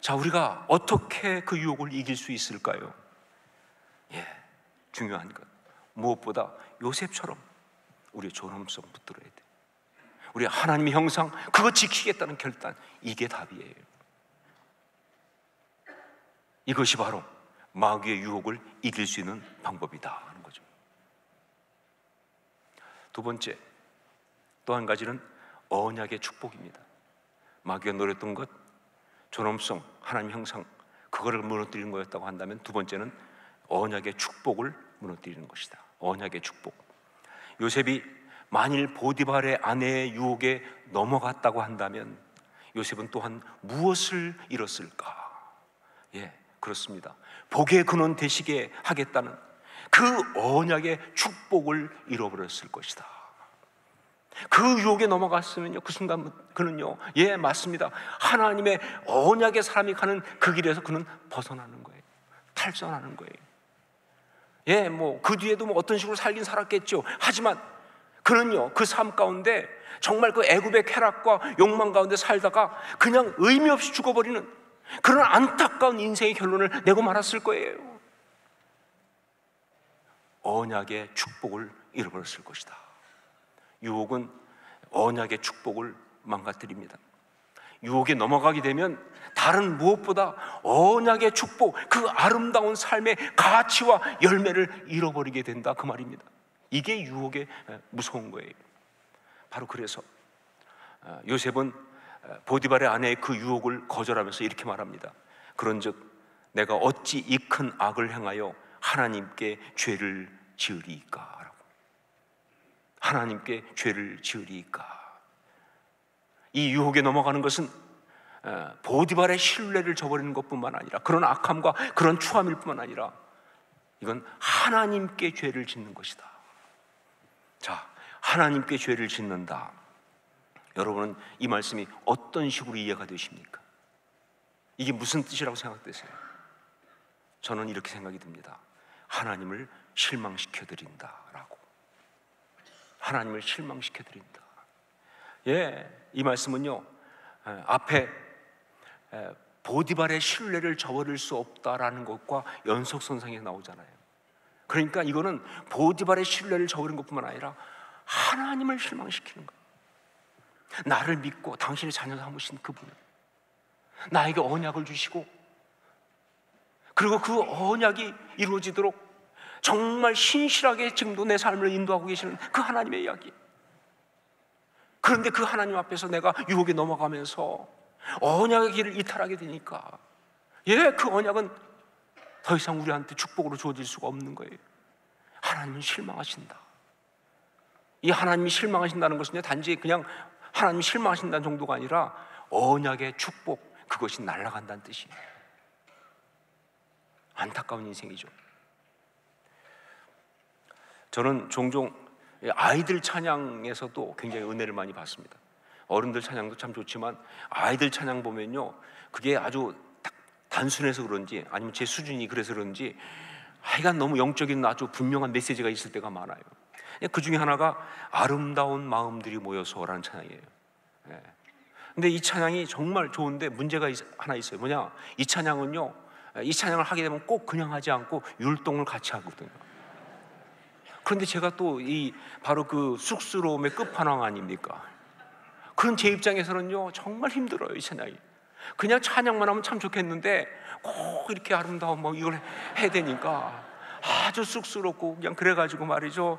자, 우리가 어떻게 그 유혹을 이길 수 있을까요? 중요한 것, 무엇보다 요셉처럼 우리의 존엄성 붙들어야 돼. 우리 하나님의 형상, 그거 지키겠다는 결단, 이게 답이에요. 이것이 바로 마귀의 유혹을 이길 수 있는 방법이다 하는 거죠. 두 번째, 또 한 가지는 언약의 축복입니다. 마귀가 노렸던 것, 존엄성, 하나님 형상, 그거를 무너뜨리는 거였다고 한다면, 두 번째는 언약의 축복을 무너뜨리는 것이다. 언약의 축복. 요셉이 만일 보디발의 아내의 유혹에 넘어갔다고 한다면 요셉은 또한 무엇을 잃었을까? 그렇습니다. 복의 근원 되시게 하겠다는 그 언약의 축복을 잃어버렸을 것이다. 그 유혹에 넘어갔으면요, 그 순간 그는요, 맞습니다, 하나님의 언약의 사람이 가는 그 길에서 그는 벗어나는 거예요. 탈선하는 거예요. 예, 뭐 그 뒤에도 뭐 어떤 식으로 살긴 살았겠죠. 하지만 그는요, 그 삶 가운데 정말 그 애굽의 쾌락과 욕망 가운데 살다가 그냥 의미 없이 죽어버리는 그런 안타까운 인생의 결론을 내고 말았을 거예요. 언약의 축복을 잃어버렸을 것이다. 유혹은 언약의 축복을 망가뜨립니다. 유혹에 넘어가게 되면 다른 무엇보다 언약의 축복, 그 아름다운 삶의 가치와 열매를 잃어버리게 된다, 그 말입니다. 이게 유혹의 무서운 거예요. 바로 그래서 요셉은 보디발의 아내의 그 유혹을 거절하면서 이렇게 말합니다. 그런즉 내가 어찌 이 큰 악을 행하여 하나님께 죄를 지으리이까? 라고. 하나님께 죄를 지으리이까? 이 유혹에 넘어가는 것은 보디발의 신뢰를 저버리는 것뿐만 아니라, 그런 악함과 그런 추함일 뿐만 아니라 이건 하나님께 죄를 짓는 것이다. 자, 하나님께 죄를 짓는다. 여러분은 이 말씀이 어떤 식으로 이해가 되십니까? 이게 무슨 뜻이라고 생각되세요? 저는 이렇게 생각이 듭니다. 하나님을 실망시켜드린다라고. 하나님을 실망시켜드린다. 예, 이 말씀은요, 앞에 보디발의 신뢰를 저버릴 수 없다라는 것과 연속선상에 나오잖아요. 그러니까 이거는 보디발의 신뢰를 저버린 것뿐만 아니라 하나님을 실망시키는 거예요. 나를 믿고 당신의 자녀 삼으신 그분을, 나에게 언약을 주시고, 그리고 그 언약이 이루어지도록 정말 신실하게 지금도 내 삶을 인도하고 계시는 그 하나님의 이야기. 그런데 그 하나님 앞에서 내가 유혹에 넘어가면서 언약의 길을 이탈하게 되니까, 예, 그 언약은 더 이상 우리한테 축복으로 주어질 수가 없는 거예요. 하나님은 실망하신다. 이 하나님이 실망하신다는 것은요, 단지 그냥 하나님이 실망하신다는 정도가 아니라 언약의 축복, 그것이 날아간다는 뜻이에요. 안타까운 인생이죠. 저는 종종 아이들 찬양에서도 굉장히 은혜를 많이 받습니다. 어른들 찬양도 참 좋지만 아이들 찬양 보면요, 그게 아주 단순해서 그런지 아니면 제 수준이 그래서 그런지 하여간 너무 영적인 아주 분명한 메시지가 있을 때가 많아요. 그 중에 하나가 아름다운 마음들이 모여서라는 찬양이에요. 근데 이 찬양이 정말 좋은데 문제가 하나 있어요. 뭐냐, 이 찬양은요, 이 찬양을 하게 되면 꼭 그냥 하지 않고 율동을 같이 하거든요. 그런데 제가 또 바로 그 쑥스러움의 끝판왕 아닙니까? 그런 제 입장에서는요, 정말 힘들어요, 이 찬양이. 그냥 찬양만 하면 참 좋겠는데 꼭 이렇게 아름다운 뭐 이걸 해야 되니까 아주 쑥스럽고, 그냥 그래가지고 말이죠,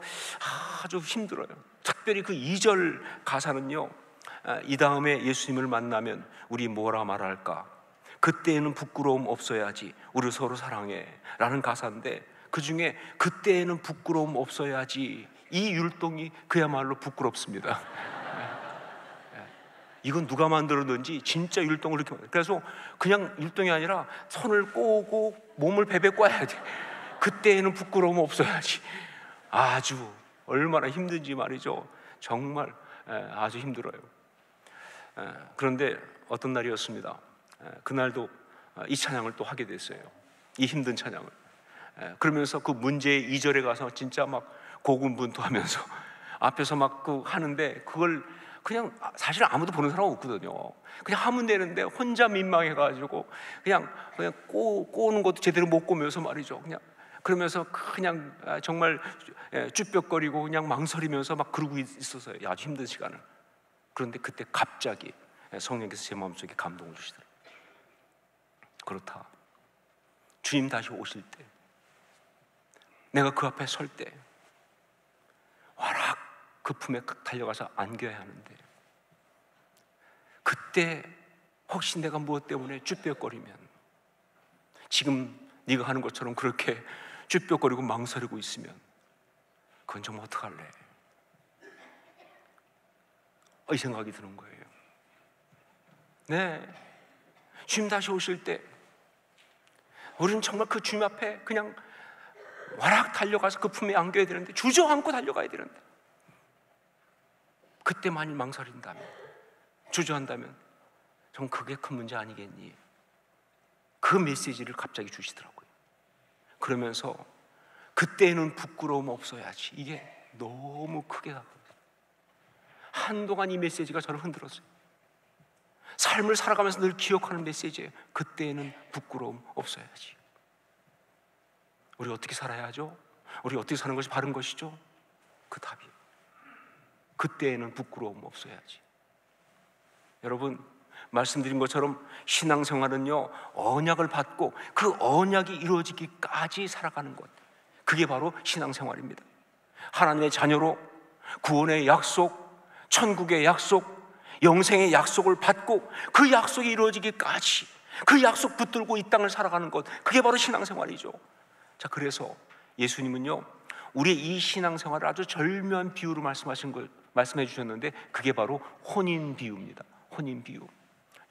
아주 힘들어요. 특별히 그 2절 가사는요, 이 다음에 예수님을 만나면 우리 뭐라 말할까? 그때에는 부끄러움 없어야지, 우리 서로 사랑해 라는 가사인데, 그 중에 그때에는 부끄러움 없어야지, 이 율동이 그야말로 부끄럽습니다. 이건 누가 만들었는지 진짜 율동을 이렇게, 그래서 그냥 율동이 아니라 손을 꼬고 몸을 베베 꽈야 돼. 그때에는 부끄러움 없어야지. 아주 얼마나 힘든지 말이죠. 정말 아주 힘들어요. 그런데 어떤 날이었습니다. 그날도 이 찬양을 또 하게 됐어요. 이 힘든 찬양을. 그러면서 그 문제의 2절에 가서 진짜 막 고군분투하면서 앞에서 막 그 하는데, 그걸 그냥 사실 아무도 보는 사람 없거든요. 그냥 하면 되는데 혼자 민망해가지고 그냥 꼬는 것도 제대로 못 꼬면서 말이죠. 그냥 그러면서 그냥 정말 쭈뼛거리고 그냥 망설이면서 막 그러고 있었어요. 아주 힘든 시간을. 그런데 그때 갑자기 성령께서 제 마음속에 감동을 주시더라고요. 그렇다. 주님 다시 오실 때, 내가 그 앞에 설 때 와락 그 품에 달려가서 안겨야 하는데, 그때 혹시 내가 무엇 때문에 쭈뼛거리면, 지금 네가 하는 것처럼 그렇게 쭈뼛거리고 망설이고 있으면 그건 정말 어떡할래? 이 생각이 드는 거예요. 네, 주님 다시 오실 때 우리는 정말 그 주님 앞에 그냥 와락 달려가서 그 품에 안겨야 되는데, 주저앉고 달려가야 되는데, 그때 만일 망설인다면, 주저한다면 전 그게 큰 문제 아니겠니? 그 메시지를 갑자기 주시더라고요. 그러면서 그때는 부끄러움 없어야지. 이게 너무 크게 다가왔어요. 한동안 이 메시지가 저를 흔들었어요. 삶을 살아가면서 늘 기억하는 메시지예요. 그때는 부끄러움 없어야지. 우리 어떻게 살아야 하죠? 우리 어떻게 사는 것이 바른 것이죠? 그 답이에요. 그때에는 부끄러움 없어야지. 여러분, 말씀드린 것처럼 신앙생활은요, 언약을 받고 그 언약이 이루어지기까지 살아가는 것, 그게 바로 신앙생활입니다. 하나님의 자녀로 구원의 약속, 천국의 약속, 영생의 약속을 받고 그 약속이 이루어지기까지 그 약속 붙들고 이 땅을 살아가는 것, 그게 바로 신앙생활이죠. 자, 그래서 예수님은요, 우리의 이 신앙생활을 아주 절묘한 비유로 말씀해 주셨는데, 그게 바로 혼인 비유입니다. 혼인 비유.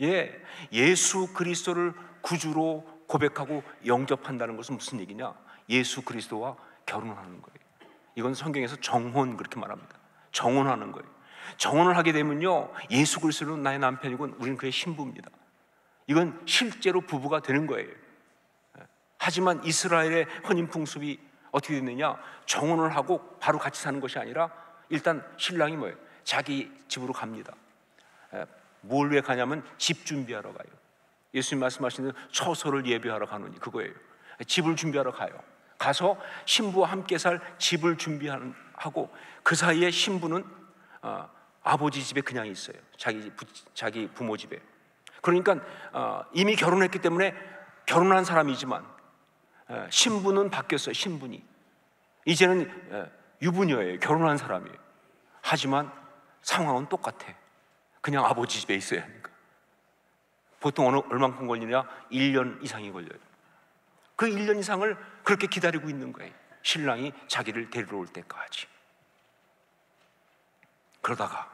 예, 예수 그리스도를 구주로 고백하고 영접한다는 것은 무슨 얘기냐? 예수 그리스도와 결혼하는 거예요. 이건 성경에서 정혼 그렇게 말합니다. 정혼하는 거예요. 정혼을 하게 되면요, 예수 그리스도는 나의 남편이고 우리는 그의 신부입니다. 이건 실제로 부부가 되는 거예요. 하지만 이스라엘의 혼인 풍습이 어떻게 됐느냐? 정혼을 하고 바로 같이 사는 것이 아니라 일단 신랑이 뭐예요? 자기 집으로 갑니다. 뭘 왜 가냐면 집 준비하러 가요. 예수님 말씀하시는 처소를 예비하러 가노니, 그거예요. 집을 준비하러 가요. 가서 신부와 함께 살 집을 준비하고, 그 사이에 신부는 아버지 집에 그냥 있어요. 자기 부모 집에. 그러니까 이미 결혼했기 때문에 결혼한 사람이지만 신부는 바뀌었어요. 신분이 이제는 유부녀예요. 결혼한 사람이에요. 하지만 상황은 똑같아. 그냥 아버지 집에 있어야 하니까. 보통 얼만큼 걸리냐? 1년 이상이 걸려요. 그 1년 이상을 그렇게 기다리고 있는 거예요. 신랑이 자기를 데리러 올 때까지. 그러다가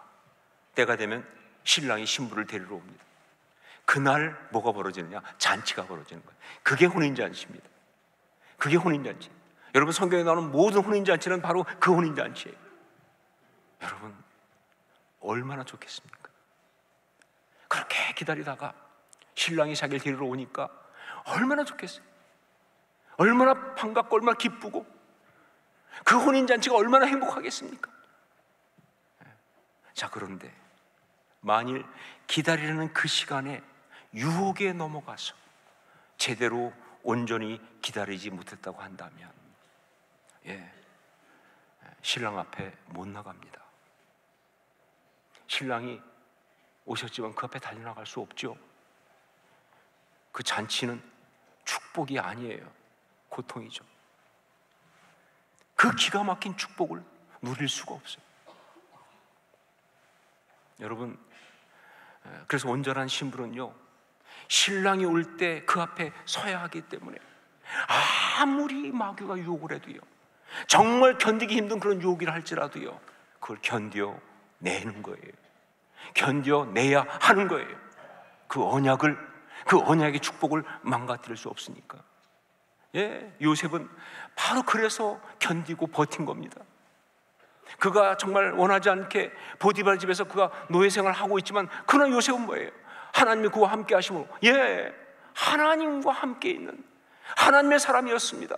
때가 되면 신랑이 신부를 데리러 옵니다. 그날 뭐가 벌어지느냐? 잔치가 벌어지는 거예요. 그게 혼인잔치입니다. 그게 혼인잔치. 여러분, 성경에 나오는 모든 혼인잔치는 바로 그 혼인잔치예요. 여러분, 얼마나 좋겠습니까? 그렇게 기다리다가 신랑이 자기를 데리러 오니까 얼마나 좋겠어요. 얼마나 반갑고 얼마나 기쁘고, 그 혼인잔치가 얼마나 행복하겠습니까? 자, 그런데 만일 기다리는 그 시간에 유혹에 넘어가서 제대로 온전히 기다리지 못했다고 한다면, 신랑 앞에 못 나갑니다. 신랑이 오셨지만 그 앞에 달려나갈 수 없죠. 그 잔치는 축복이 아니에요. 고통이죠. 그 기가 막힌 축복을 누릴 수가 없어요. 여러분, 그래서 온전한 신부는요, 신랑이 올 때 그 앞에 서야 하기 때문에 아무리 마귀가 유혹을 해도요, 정말 견디기 힘든 그런 유혹이라 할지라도요, 그걸 견뎌내는 거예요. 견뎌내야 하는 거예요. 그 언약의 축복을 망가뜨릴 수 없으니까. 요셉은 바로 그래서 견디고 버틴 겁니다. 그가 정말 원하지 않게 보디발 집에서 그가 노예 생활을 하고 있지만, 그러나 요셉은 뭐예요? 하나님이 그와 함께 하심으로, 하나님과 함께 있는 하나님의 사람이었습니다.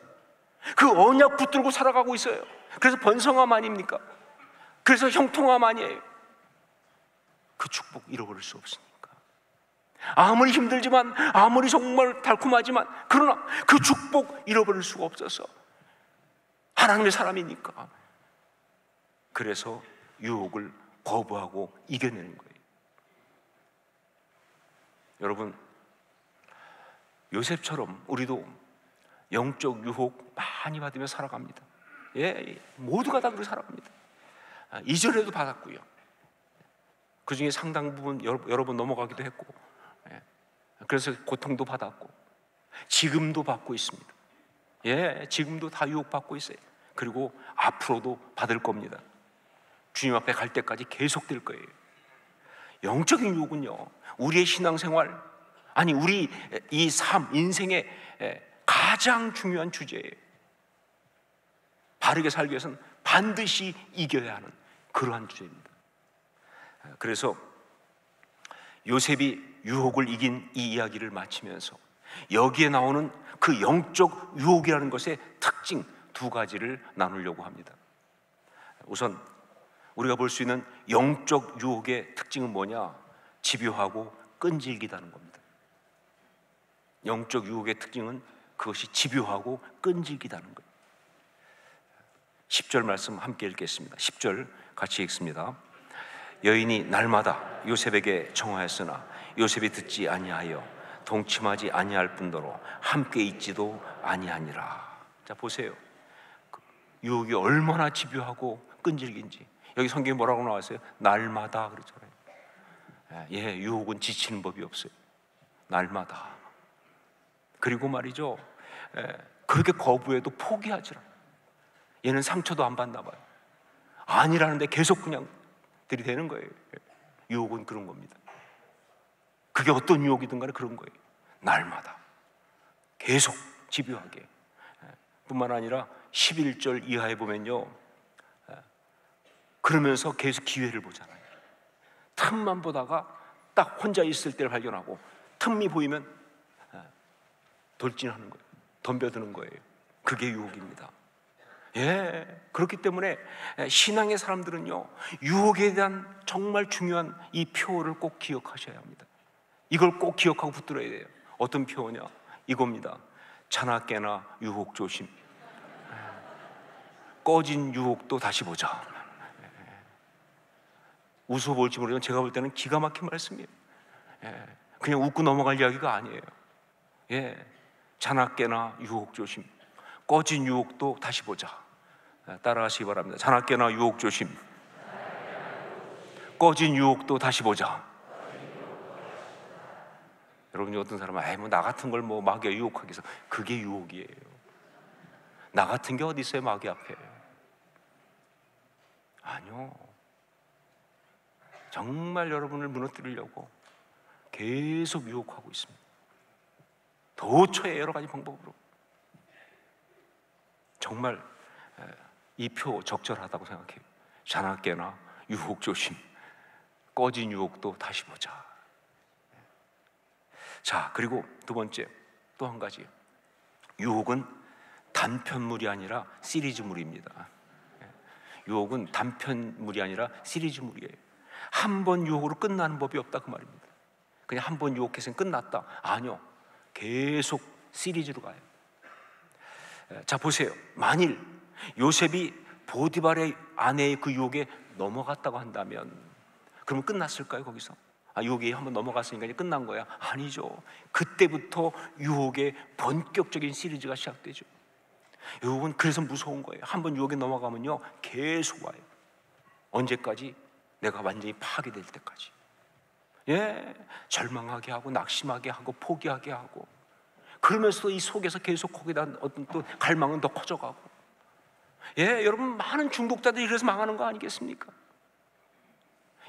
그 언약 붙들고 살아가고 있어요. 그래서 번성함 아닙니까? 그래서 형통함 아니에요? 그 축복 잃어버릴 수 없으니까. 아무리 힘들지만, 아무리 정말 달콤하지만, 그러나 그 축복 잃어버릴 수가 없어서 하나님의 사람이니까. 그래서 유혹을 거부하고 이겨내는 거예요. 여러분, 요셉처럼 우리도 영적 유혹 많이 받으며 살아갑니다. 모두가 다 그렇게 살아갑니다. 이전에도 받았고요. 그 중에 상당 부분 여러 번 넘어가기도 했고, 그래서 고통도 받았고, 지금도 받고 있습니다. 지금도 다 유혹받고 있어요. 그리고 앞으로도 받을 겁니다. 주님 앞에 갈 때까지 계속될 거예요. 영적인 유혹은요, 우리의 신앙생활, 아니 우리 이 삶, 인생의 가장 중요한 주제예요. 바르게 살기 위해서는 반드시 이겨야 하는 그러한 주제입니다. 그래서 요셉이 유혹을 이긴 이 이야기를 마치면서 여기에 나오는 그 영적 유혹이라는 것의 특징 두 가지를 나누려고 합니다. 우선 우리가 볼 수 있는 영적 유혹의 특징은 뭐냐? 집요하고 끈질기다는 겁니다. 영적 유혹의 특징은 그것이 집요하고 끈질기다는 거예요. 10절 말씀 함께 읽겠습니다. 10절 같이 읽습니다. 여인이 날마다 요셉에게 청하였으나 요셉이 듣지 아니하여 동침하지 아니할 뿐더러 함께 있지도 아니하니라. 자, 보세요. 유혹이 얼마나 집요하고 끈질긴지. 여기 성경에 뭐라고 나왔어요? 날마다 그러잖아요. 예, 유혹은 지치는 법이 없어요. 날마다. 그리고 말이죠, 그렇게 거부해도 포기하지 않아요. 얘는 상처도 안 받나 봐요. 아니라는데 계속 그냥 들이대는 거예요. 유혹은 그런 겁니다. 그게 어떤 유혹이든 간에 그런 거예요. 날마다 계속 집요하게. 뿐만 아니라 11절 이하에 보면요, 그러면서 계속 기회를 보잖아요. 틈만 보다가 딱 혼자 있을 때를 발견하고 틈이 보이면 돌진하는 거예요. 덤벼드는 거예요. 그게 유혹입니다. 예, 그렇기 때문에 신앙의 사람들은요, 유혹에 대한 정말 중요한 이 표어를 꼭 기억하셔야 합니다. 이걸 꼭 기억하고 붙들어야 돼요. 어떤 표어냐? 이겁니다. 자나 깨나 유혹 조심. 꺼진 유혹도 다시 보자. 웃어볼지 모르지만 제가 볼 때는 기가 막힌 말씀이에요. 그냥 웃고 넘어갈 이야기가 아니에요. 예, 자나 깨나 유혹 조심. 꺼진 유혹도 다시 보자. 따라하시기 바랍니다. 자나 깨나 유혹 조심. 꺼진 유혹도 다시 보자. 여러분, 어떤 사람은 뭐 나 같은 걸 뭐 마귀가 유혹하기 위해서, 그게 유혹이에요. 나 같은 게 어디 있어요, 마귀 앞에. 아니요. 정말 여러분을 무너뜨리려고 계속 유혹하고 있습니다. 도처에 여러 가지 방법으로. 정말 이 표 적절하다고 생각해요. 자나 깨나 유혹 조심. 꺼진 유혹도 다시 보자. 자, 그리고 두 번째, 또 한 가지. 유혹은 단편물이 아니라 시리즈물입니다. 유혹은 단편물이 아니라 시리즈물이에요. 한 번 유혹으로 끝나는 법이 없다, 그 말입니다. 그냥 한 번 유혹해서 끝났다. 아니요. 계속 시리즈로 가요. 자, 보세요. 만일 요셉이 보디발의 아내의 그 유혹에 넘어갔다고 한다면, 그러면 끝났을까요, 거기서? 유혹이 한번 넘어갔으니까 이제 끝난 거야? 아니죠. 그때부터 유혹의 본격적인 시리즈가 시작되죠. 유혹은 그래서 무서운 거예요. 한번 유혹에 넘어가면요, 계속 와요. 언제까지? 내가 완전히 파괴될 때까지. 예, 절망하게 하고 낙심하게 하고 포기하게 하고, 그러면서도 이 속에서 계속 거기에 대한 어떤 또 갈망은 더 커져가고. 예, 여러분, 많은 중독자들이 그래서 망하는 거 아니겠습니까?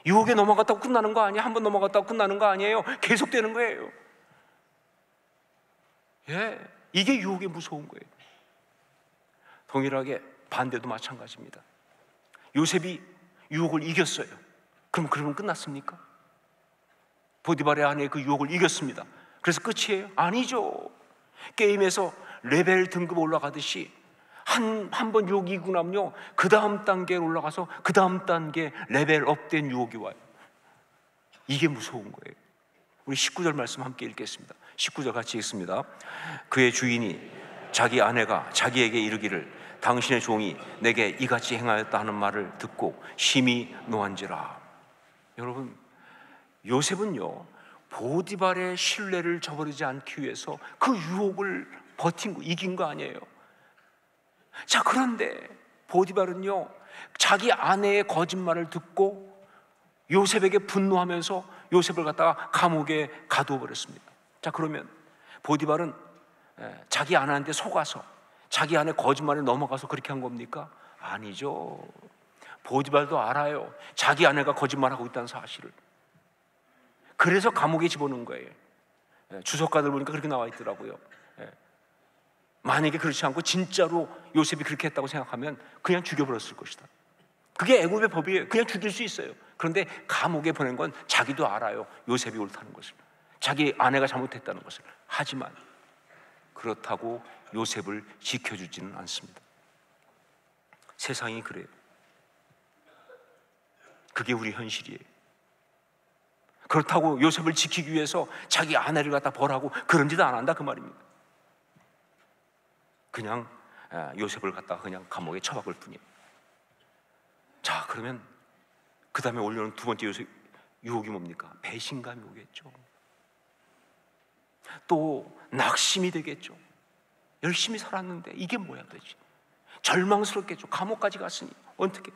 유혹에 넘어갔다고 끝나는 거 아니에요. 한 번 넘어갔다고 끝나는 거 아니에요. 계속되는 거예요. 예, 이게 유혹이 무서운 거예요. 동일하게 반대도 마찬가지입니다. 요셉이 유혹을 이겼어요. 그러면 끝났습니까? 보디발의 아내의 그 유혹을 이겼습니다. 그래서 끝이에요? 아니죠. 게임에서 레벨 등급 올라가듯이 한 번 유혹이 이기고 나면요, 그 다음 단계에 올라가서 그 다음 단계 레벨업된 유혹이 와요. 이게 무서운 거예요. 우리 19절 말씀 함께 읽겠습니다. 19절 같이 읽습니다. 그의 주인이 자기 아내가 자기에게 이르기를 당신의 종이 내게 이같이 행하였다 하는 말을 듣고 심히 노한지라. 여러분, 요셉은요, 보디발의 신뢰를 저버리지 않기 위해서 그 유혹을 버틴 거, 이긴 거 아니에요. 자, 그런데 보디발은요, 자기 아내의 거짓말을 듣고 요셉에게 분노하면서 요셉을 갖다가 감옥에 가두어 버렸습니다. 자, 그러면 보디발은 자기 아내한테 속아서 자기 아내 거짓말에 넘어가서 그렇게 한 겁니까? 아니죠. 보디발도 알아요. 자기 아내가 거짓말하고 있다는 사실을. 그래서 감옥에 집어넣은 거예요. 주석가들 보니까 그렇게 나와 있더라고요. 만약에 그렇지 않고 진짜로 요셉이 그렇게 했다고 생각하면 그냥 죽여버렸을 것이다. 그게 애굽의 법이에요. 그냥 죽일 수 있어요. 그런데 감옥에 보낸 건 자기도 알아요. 요셉이 옳다는 것을, 자기 아내가 잘못했다는 것을. 하지만 그렇다고 요셉을 지켜주지는 않습니다. 세상이 그래요. 그게 우리 현실이에요. 그렇다고 요셉을 지키기 위해서 자기 아내를 갖다 벌하고 그런 짓 안 한다 그 말입니다. 그냥 요셉을 갖다가 그냥 감옥에 처박을 뿐이에요. 자, 그러면 그 다음에 올려놓은 두 번째 유혹이 뭡니까? 배신감이 오겠죠. 또 낙심이 되겠죠. 열심히 살았는데 이게 뭐야 도대체. 절망스럽겠죠. 감옥까지 갔으니 어떻게.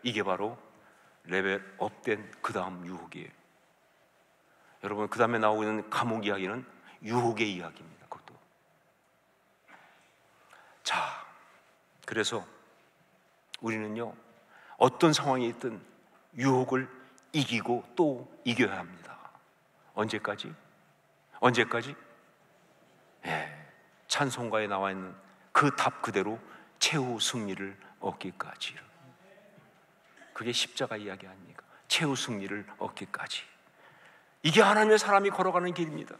이게 바로 레벨업된 그 다음 유혹이에요. 여러분, 그 다음에 나오고 있는 감옥 이야기는 유혹의 이야기입니다. 그것도. 자, 그래서 우리는요, 어떤 상황이 있든 유혹을 이기고 또 이겨야 합니다. 언제까지? 언제까지? 찬송가에 나와 있는 그 답 그대로 최후 승리를 얻기까지. 그게 십자가 이야기 아닙니까? 최후 승리를 얻기까지. 이게 하나님의 사람이 걸어가는 길입니다.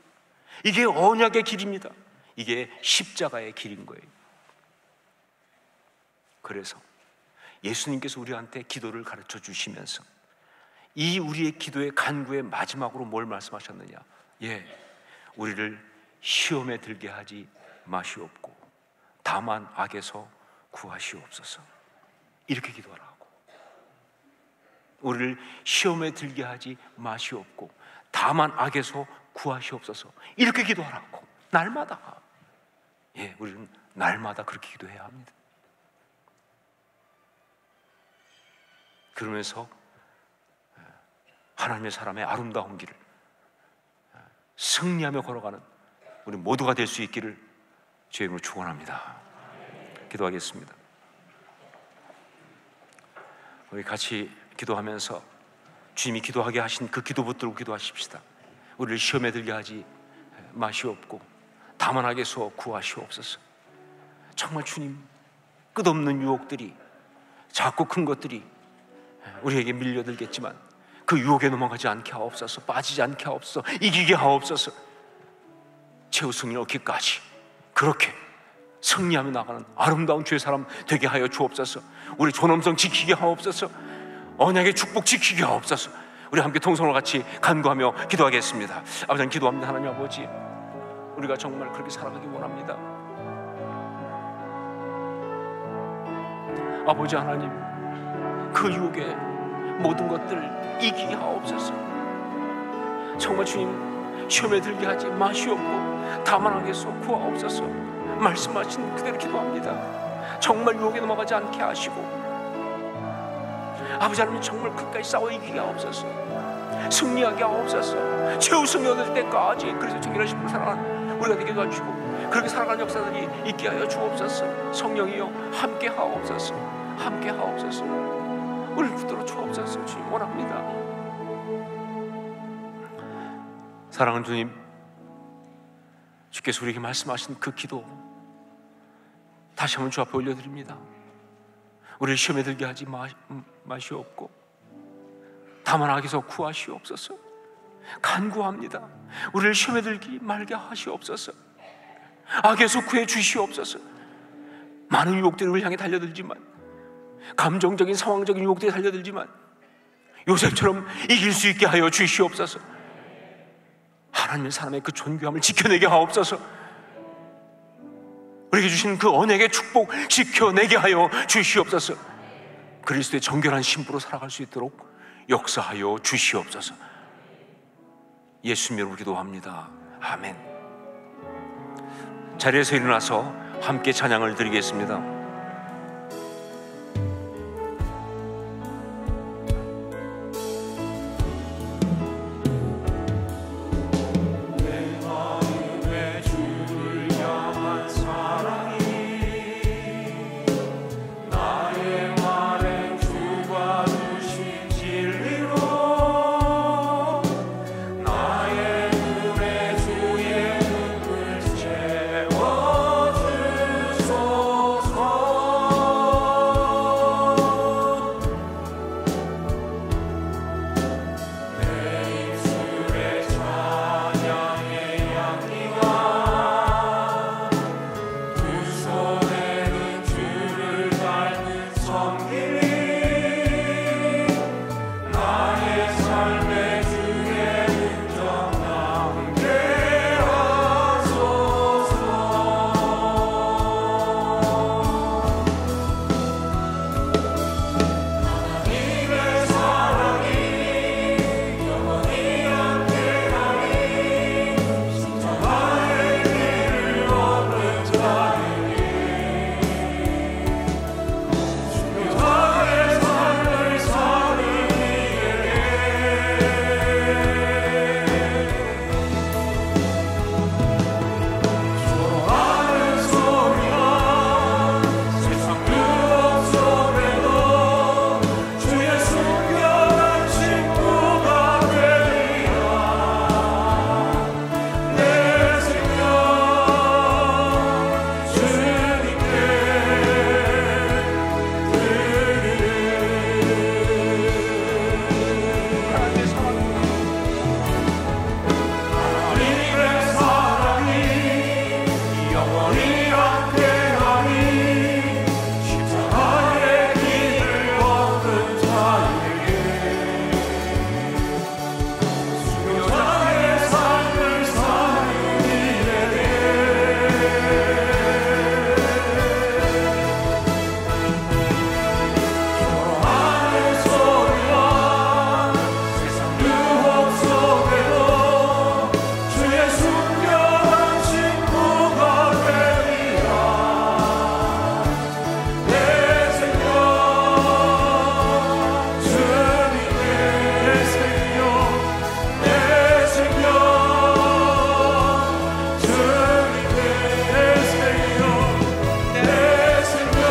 이게 언약의 길입니다. 이게 십자가의 길인 거예요. 그래서 예수님께서 우리한테 기도를 가르쳐 주시면서 이 우리의 기도의 간구의 마지막으로 뭘 말씀하셨느냐? 우리를 시험에 들게 하지 마시옵고 다만 악에서 구하시옵소서. 이렇게 기도하라고. 우리를 시험에 들게 하지 마시옵고 다만 악에서 구하시옵소서. 이렇게 기도하라고. 날마다. 우리는 날마다 그렇게 기도해야 합니다. 그러면서 하나님의 사람의 아름다운 길을 승리하며 걸어가는 우리 모두가 될 수 있기를 주의 이름으로 축원합니다. 기도하겠습니다. 우리 같이 기도하면서 주님이 기도하게 하신 그 기도 붙들고 기도하십시다. 우리를 시험에 들게 하지 마시옵고 다만 악에서 구하시옵소서. 정말 주님, 끝없는 유혹들이, 작고 큰 것들이 우리에게 밀려들겠지만 그 유혹에 넘어가지 않게 하옵소서. 빠지지 않게 하옵소서. 이기게 하옵소서. 최후 승리 얻기까지 그렇게 승리하며 나가는 아름다운 주의 사람 되게 하여 주옵소서. 우리 존엄성 지키게 하옵소서. 언약의 축복 지키게 하옵소서. 우리 함께 통성을 같이 간구하며 기도하겠습니다. 아버지, 기도합니다. 하나님 아버지, 우리가 정말 그렇게 살아가기 원합니다. 아버지 하나님, 그 유혹의 모든 것들 이기게 하옵소서. 정말 주님, 시험에 들게 하지 마시옵고 다만 악에서 구하옵소서. 말씀하신 그대로 기도합니다. 정말 유혹에 넘어가지 않게 하시고 아버지 하나님, 정말 끝까지 싸워 이기게 하옵소서. 승리하게 하옵소서. 최후 승리 얻을 때까지 그래서 정결한 신부를 사랑하는 우리가 되게 도와주시고 그렇게 살아가는 역사들이 있게 하여 주옵소서. 성령이여 함께 하옵소서. 함께 하옵소서. 우리를 붙들어 주옵소서. 주님 원합니다. 사랑하는 주님, 주께서 우리에게 말씀하신 그 기도 다시 한번 주 앞에 올려드립니다. 우리를 시험에 들게 하지 마시옵고 다만 악에서 구하시옵소서. 간구합니다. 우리를 시험에 들기 말게 하시옵소서. 악에서 구해 주시옵소서. 많은 유혹들이 우리를 향해 달려들지만, 감정적인 상황적인 유혹들이 달려들지만 요셉처럼 이길 수 있게 하여 주시옵소서. 하나님의 사람의 그 존귀함을 지켜내게 하옵소서. 우리에게 주신 그 언약의 축복 지켜내게 하여 주시옵소서. 그리스도의 정결한 신부로 살아갈 수 있도록 역사하여 주시옵소서. 예수님 이름으로 기도합니다. 아멘. 자리에서 일어나서 함께 찬양을 드리겠습니다. 채워주소서. 너희 함께하니 십자가의 길을 걷는 자에게 수교자의 삶을 사는 이에게 저하는 소리와 세상 유혹 속에도 주의 순결한 친구가 되리라. 내 생명 주님께 내 생명 주님께 내 생명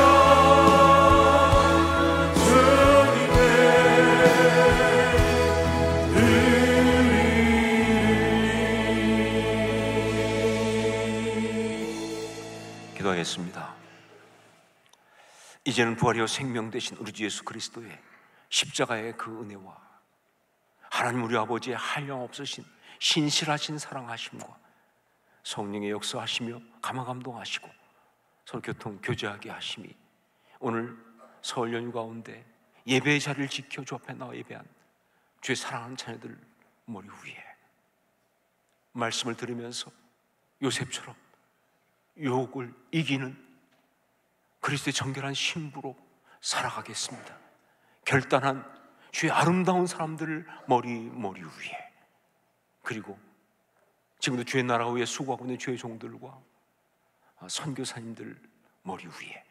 기도하겠습니다. 이제는 부활이요 생명 되신 우리 주 예수 그리스도의 십자가의 그 은혜와 하나님 우리 아버지의 한량없으신 신실하신 사랑하심과 성령의 역사하시며 감화감동하시고 서로 교통 교제하게 하심이 오늘 설 연휴 가운데 예배의 자리를 지켜 주 앞에 나와 예배한 주의 사랑하는 자녀들 머리 위에 말씀을 들으면서 요셉처럼 유혹을 이기는 그리스도의 정결한 신부로 살아가겠습니다. 결단한 주의 아름다운 사람들을 머리 위에, 그리고 지금도 주의 나라 위에 수고하고 있는 주의 종들과 선교사님들 머리 위에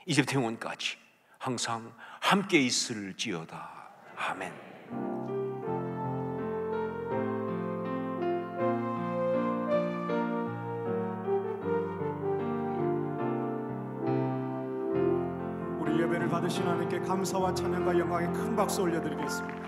이제부터 영원까지 항상 함께 있을지어다. 아멘. 우리 예배를 받으신 하나님께 감사와 찬양과 영광의 큰 박수 올려드리겠습니다.